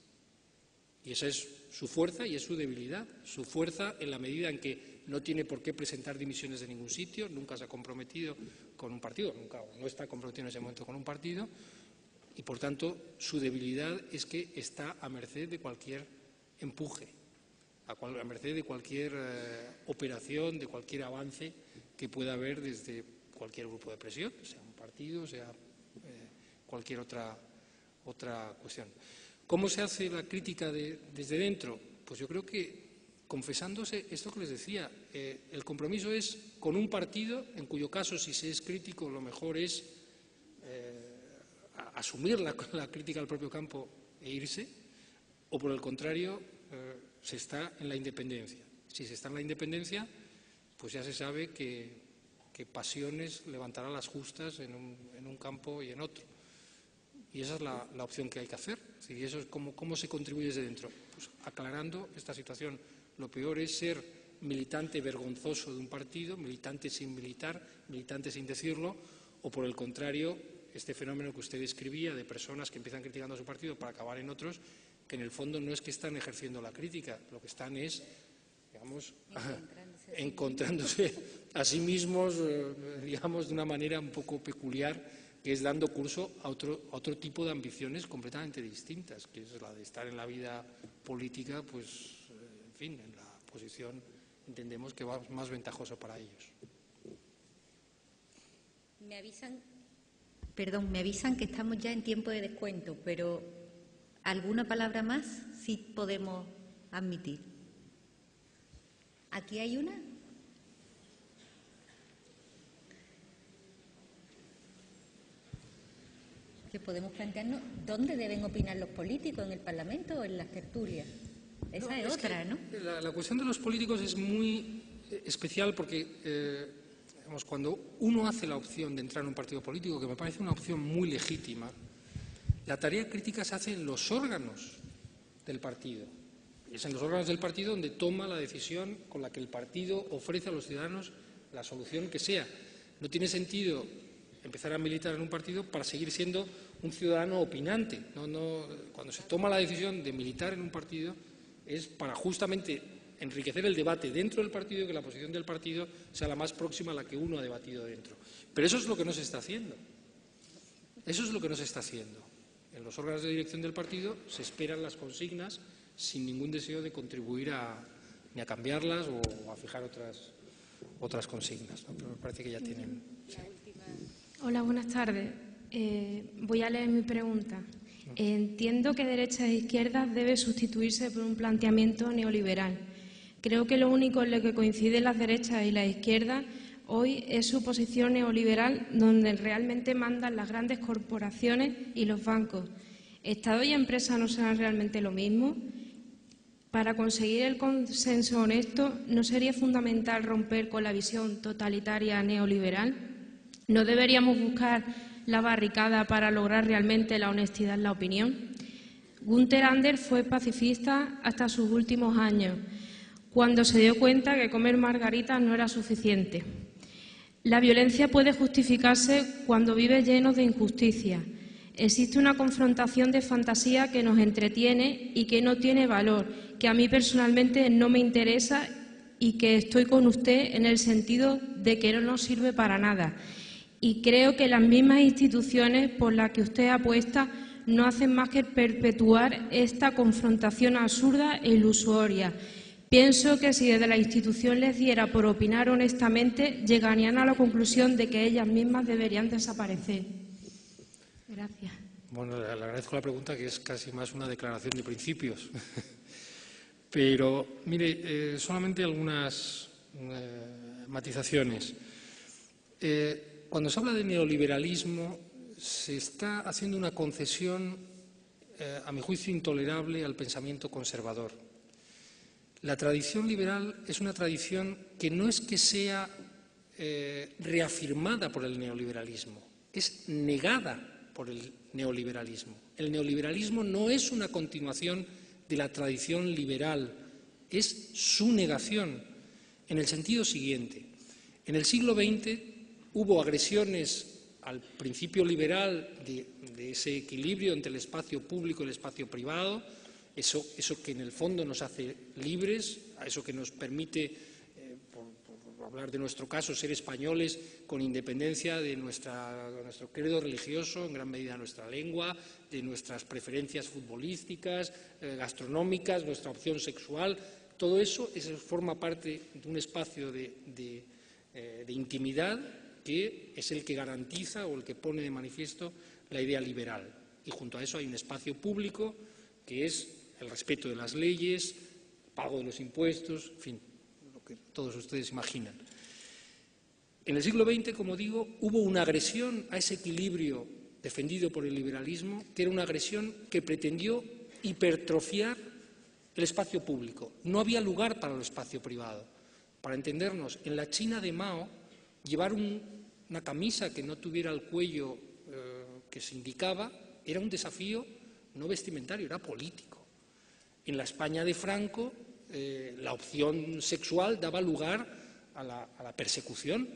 Y esa es su fuerza y es su debilidad. Su fuerza en la medida en que no tiene por qué presentar dimisiones de ningún sitio, nunca se ha comprometido con un partido, no está comprometido en ese momento con un partido, y por tanto su debilidad es que está a merced de cualquier empuje, a merced de cualquier operación, de cualquier avance que pueda haber desde cualquier grupo de presión, sea un partido, sea cualquier otra cuestión. ¿Cómo se hace la crítica desde dentro? Pues yo creo que confesándose esto que les decía, el compromiso es con un partido, en cuyo caso si se es crítico lo mejor es asumir la crítica al propio campo e irse, o por el contrario se está en la independencia. Si se está en la independencia, pues ya se sabe que pasiones levantará las justas en un campo y en otro. Y esa es la opción que hay que hacer. Y eso es cómo se contribuye desde dentro. Pues aclarando esta situación. Lo peor es ser militante vergonzoso de un partido, militante sin militar, militante sin decirlo, o por el contrario, este fenómeno que usted describía de personas que empiezan criticando a su partido para acabar en otros, que en el fondo no es que están ejerciendo la crítica, lo que están es, digamos, encontrándose a sí mismos, digamos, de una manera un poco peculiar, que es dando curso a otro tipo de ambiciones completamente distintas, que es la de estar en la vida política, pues, en fin, en la posición, entendemos que va más ventajosa para ellos. Me avisan que estamos ya en tiempo de descuento, pero ¿alguna palabra más sí podemos admitir? ¿Aquí hay una? Que podemos plantearnos dónde deben opinar los políticos, en el Parlamento o en las tertulias. Esa es otra, ¿no? La cuestión de los políticos es muy especial porque, digamos, cuando uno hace la opción de entrar en un partido político, que me parece una opción muy legítima, la tarea crítica se hace en los órganos del partido. Es en los órganos del partido donde toma la decisión con la que el partido ofrece a los ciudadanos la solución que sea. No tiene sentido empezar a militar en un partido para seguir siendo un ciudadano opinante. Cuando se toma la decisión de militar en un partido es para justamente enriquecer el debate dentro del partido y que la posición del partido sea la más próxima a la que uno ha debatido dentro. Pero eso es lo que no se está haciendo. Eso es lo que no se está haciendo. En los órganos de dirección del partido se esperan las consignas sin ningún deseo de contribuir ni a cambiarlas o a fijar otras consignas, ¿no? Pero me parece que ya tienen... Sí. Hola, buenas tardes. Voy a leer mi pregunta. Entiendo que derechas e izquierdas debe sustituirse por un planteamiento neoliberal. Creo que lo único en lo que coinciden las derechas y las izquierdas hoy es su posición neoliberal, donde realmente mandan las grandes corporaciones y los bancos. ¿Estado y empresa no serán realmente lo mismo? Para conseguir el consenso honesto, ¿no sería fundamental romper con la visión totalitaria neoliberal? ¿No deberíamos buscar la barricada para lograr realmente la honestidad en la opinión? Günther Anders fue pacifista hasta sus últimos años, cuando se dio cuenta que comer margaritas no era suficiente. La violencia puede justificarse cuando vive lleno de injusticia. Existe una confrontación de fantasía que nos entretiene y que no tiene valor, que a mí personalmente no me interesa y que estoy con usted en el sentido de que no nos sirve para nada. Y creo que las mismas instituciones por las que usted apuesta no hacen más que perpetuar esta confrontación absurda e ilusoria. Pienso que si desde la institución les diera por opinar honestamente, llegarían a la conclusión de que ellas mismas deberían desaparecer. Gracias. Bueno, le agradezco la pregunta, que es casi más una declaración de principios. Pero, mire, solamente algunas matizaciones. Cuando se habla de neoliberalismo, se está haciendo una concesión, a mi juicio, intolerable al pensamiento conservador. La tradición liberal es una tradición que no es que sea reafirmada por el neoliberalismo, es negada por el neoliberalismo. El neoliberalismo no es una continuación de la tradición liberal, es su negación, en el sentido siguiente. En el siglo XX hubo agresiones al principio liberal de ese equilibrio entre el espacio público y el espacio privado, eso que en el fondo nos hace libres, a eso que nos permite, por hablar de nuestro caso, ser españoles con independencia de nuestro credo religioso, en gran medida nuestra lengua, de nuestras preferencias futbolísticas, gastronómicas, nuestra opción sexual. Todo eso forma parte de un espacio de intimidad que es el que garantiza o el que pone de manifiesto la idea liberal. Y junto a eso hay un espacio público que es el respeto de las leyes, el pago de los impuestos, en fin, lo que todos ustedes imaginan. En el siglo XX, como digo, hubo una agresión a ese equilibrio defendido por el liberalismo, que era una agresión que pretendió hipertrofiar el espacio público. No había lugar para el espacio privado. Para entendernos, en la China de Mao, llevar una camisa que no tuviera el cuello que se indicaba era un desafío no vestimentario, era político. En la España de Franco, la opción sexual daba lugar a la persecución.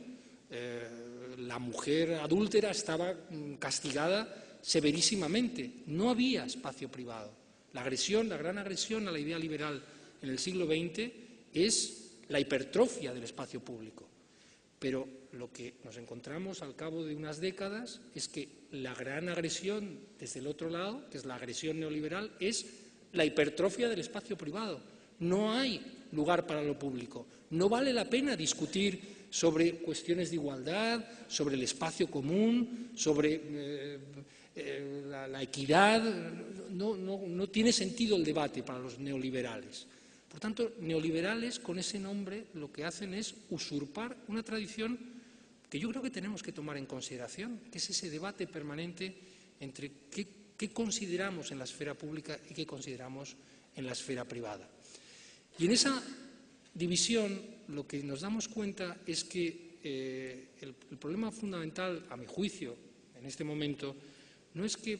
La mujer adúltera estaba castigada severísimamente. No había espacio privado. La gran agresión a la idea liberal en el siglo XX es la hipertrofia del espacio público. Pero lo que nos encontramos al cabo de unas décadas es que la gran agresión desde el otro lado, que es la agresión neoliberal, es la hipertrofia del espacio privado. No hay lugar para lo público. No vale la pena discutir sobre cuestiones de igualdad, sobre el espacio común, sobre la equidad. No tiene sentido el debate para los neoliberales. Por tanto, neoliberales con ese nombre lo que hacen es usurpar una tradición que yo creo que tenemos que tomar en consideración, que es ese debate permanente entre qué consideramos en la esfera pública y qué consideramos en la esfera privada. Y en esa división lo que nos damos cuenta es que el problema fundamental, a mi juicio, en este momento, no es que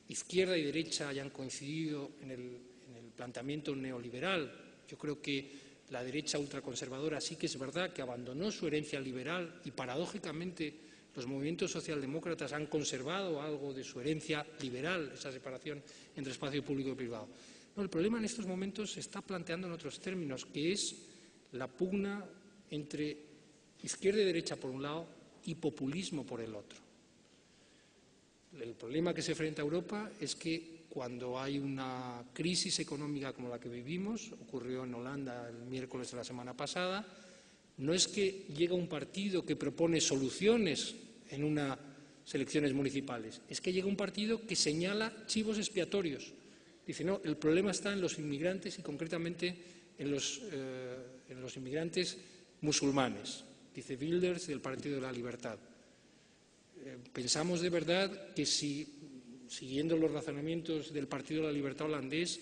izquierda y derecha hayan coincidido en el planteamiento neoliberal. Yo creo que la derecha ultraconservadora sí que es verdad que abandonó su herencia liberal y, paradójicamente, los movimientos socialdemócratas han conservado algo de su herencia liberal, esa separación entre espacio público y privado. No, el problema en estos momentos se está planteando en otros términos, que es la pugna entre izquierda y derecha por un lado y populismo por el otro. El problema que se enfrenta a Europa es que cuando hay una crisis económica como la que vivimos, ocurrió en Holanda el miércoles de la semana pasada, no es que llega un partido que propone soluciones en unas elecciones municipales, es que llega un partido que señala chivos expiatorios. Dice, no, el problema está en los inmigrantes y concretamente en los inmigrantes musulmanes, dice Wilders del Partido de la Libertad. Pensamos de verdad que si, siguiendo los razonamientos del Partido de la Libertad holandés,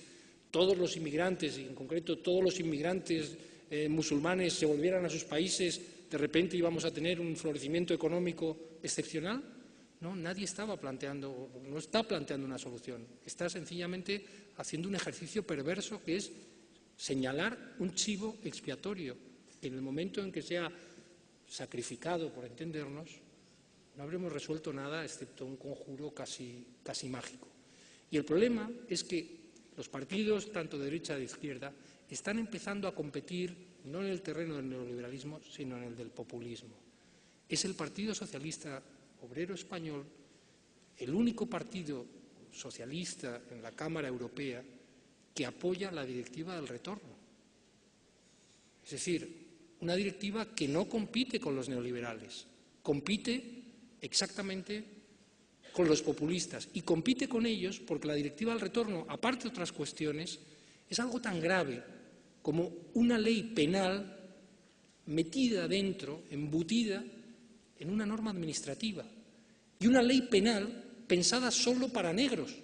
todos los inmigrantes, y en concreto todos los inmigrantes musulmanes se volvieran a sus países, de repente íbamos a tener un florecimiento económico excepcional? No, nadie estaba planteando, no está planteando una solución. Está sencillamente haciendo un ejercicio perverso que es señalar un chivo expiatorio. En el momento en que sea sacrificado, por entendernos, no habremos resuelto nada excepto un conjuro casi mágico. Y el problema es que los partidos, tanto de derecha como de izquierda, están empezando a competir no en el terreno del neoliberalismo, sino en el del populismo. Es el Partido Socialista Obrero Español el único partido socialista en la Cámara Europea que apoya la directiva del retorno. Es decir, una directiva que no compite con los neoliberales, compite exactamente con los populistas y compite con ellos porque la directiva del retorno, aparte de otras cuestiones, es algo tan grave como una ley penal metida dentro, embutida en una norma administrativa, y una ley penal pensada solo para negros,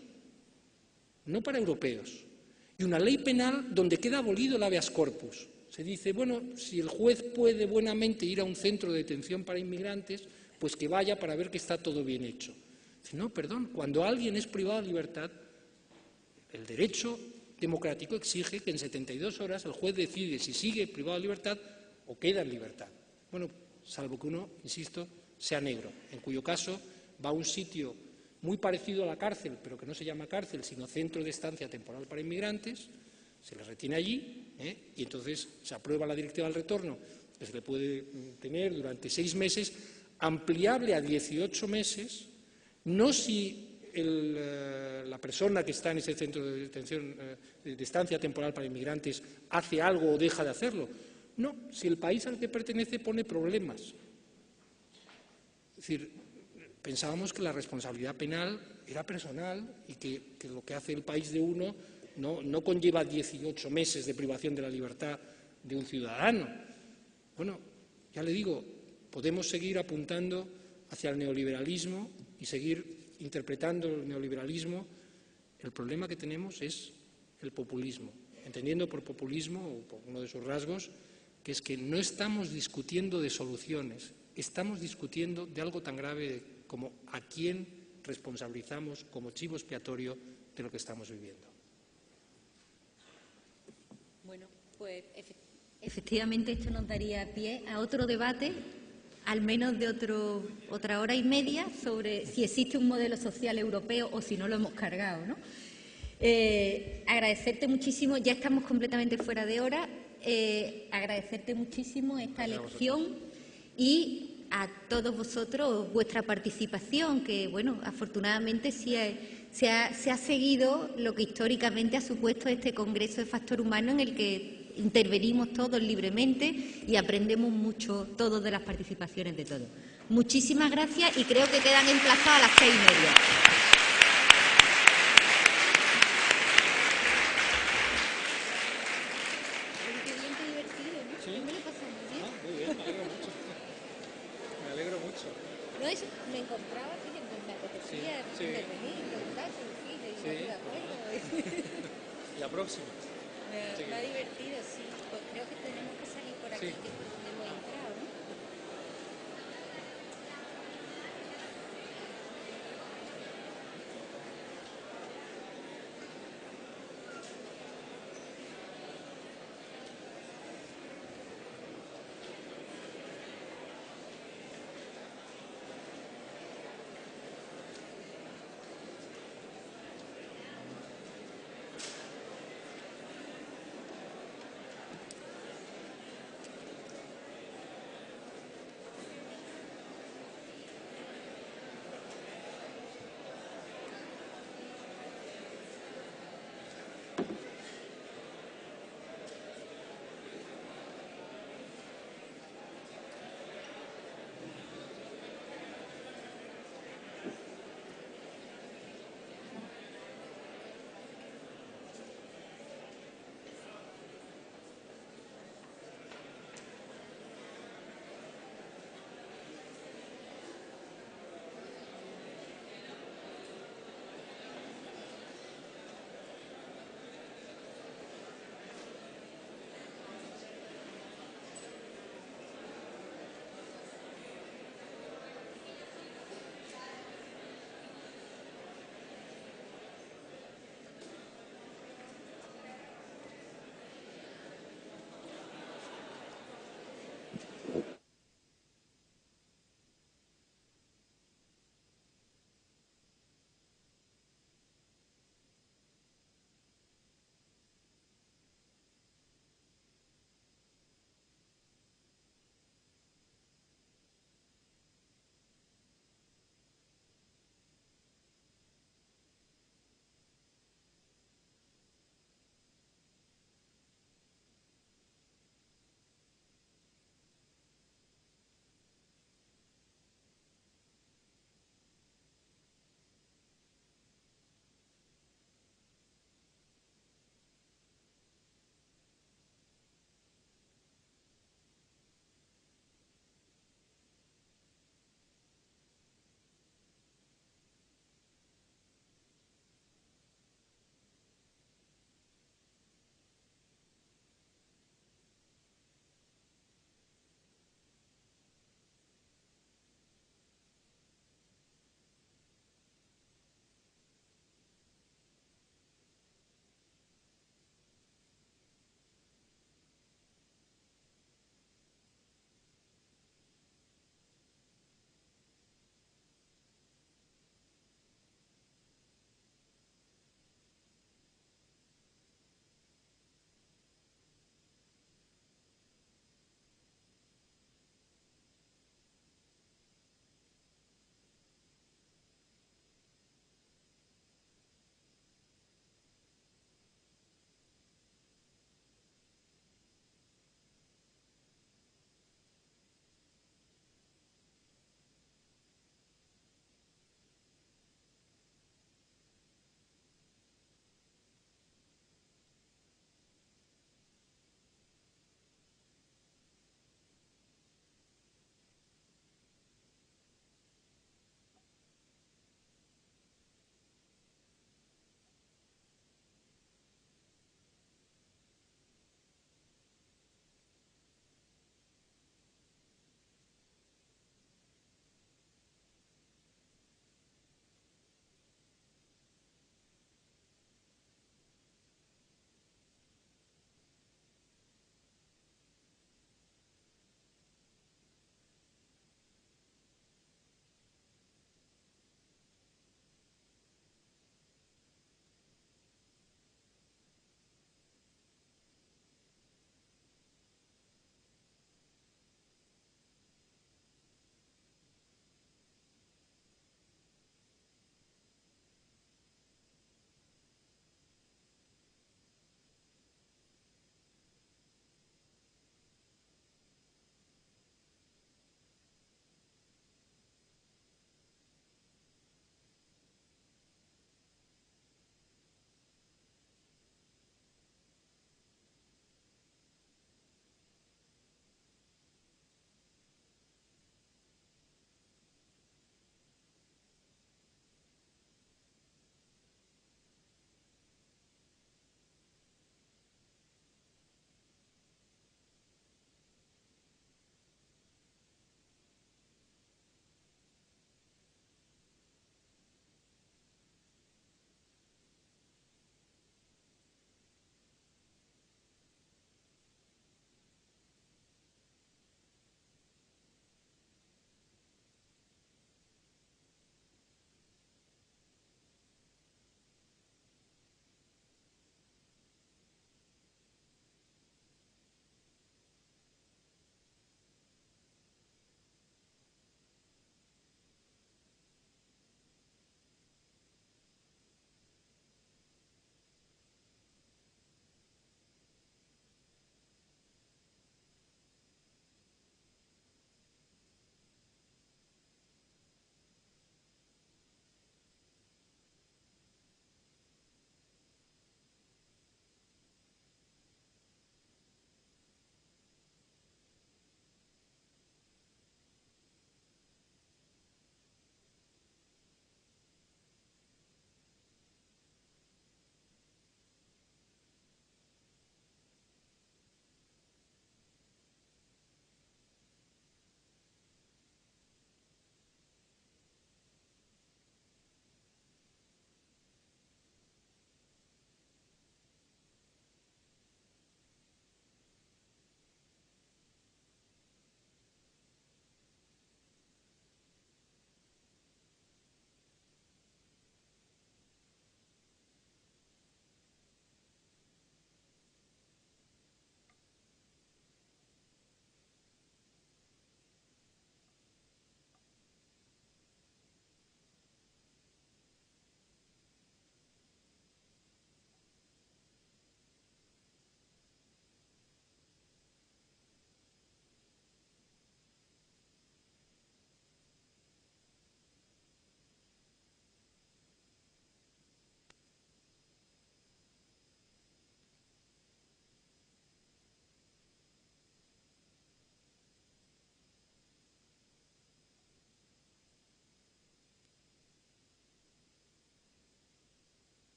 no para europeos, y una ley penal donde queda abolido el habeas corpus. Se dice, bueno, si el juez puede buenamente ir a un centro de detención para inmigrantes, pues que vaya para ver que está todo bien hecho. No, perdón, cuando alguien es privado de libertad, el derecho democrático exige que en 72 horas el juez decide si sigue privado de libertad o queda en libertad. Bueno, salvo que uno, insisto, sea negro, en cuyo caso va a un sitio muy parecido a la cárcel, pero que no se llama cárcel, sino centro de estancia temporal para inmigrantes, se le retiene allí, y entonces se aprueba la directiva del retorno, que se le puede tener durante 6 meses, ampliable a 18 meses, no si la persona que está en ese centro de detención, de estancia temporal para inmigrantes, hace algo o deja de hacerlo. No, si el país al que pertenece pone problemas. Es decir, pensábamos que la responsabilidad penal era personal y que lo que hace el país de uno no conlleva 18 meses de privación de la libertad de un ciudadano. Bueno, ya le digo, podemos seguir apuntando hacia el neoliberalismo y seguir interpretando el neoliberalismo. El problema que tenemos es el populismo, entendiendo por populismo, o por uno de sus rasgos, que es que no estamos discutiendo de soluciones, estamos discutiendo de algo tan grave como a quién responsabilizamos como chivo expiatorio de lo que estamos viviendo. Bueno, pues efectivamente esto nos daría pie a otro debate, al menos de otra hora y media, sobre si existe un modelo social europeo o si no lo hemos cargado, ¿no? Agradecerte muchísimo, ya estamos completamente fuera de hora, agradecerte muchísimo esta lección y a todos vosotros vuestra participación, que, bueno, afortunadamente se ha seguido lo que históricamente ha supuesto este Congreso de Factor Humano, en el que intervenimos todos libremente y aprendemos mucho todos de las participaciones de todos. Muchísimas gracias y creo que quedan emplazados a las 6:30. Me encontraba aquí, me apetecía intervenir, preguntarse, de acuerdo. La próxima. Me ha divertido, sí. Pues creo que tenemos que salir por aquí, que es por donde hemos entrado.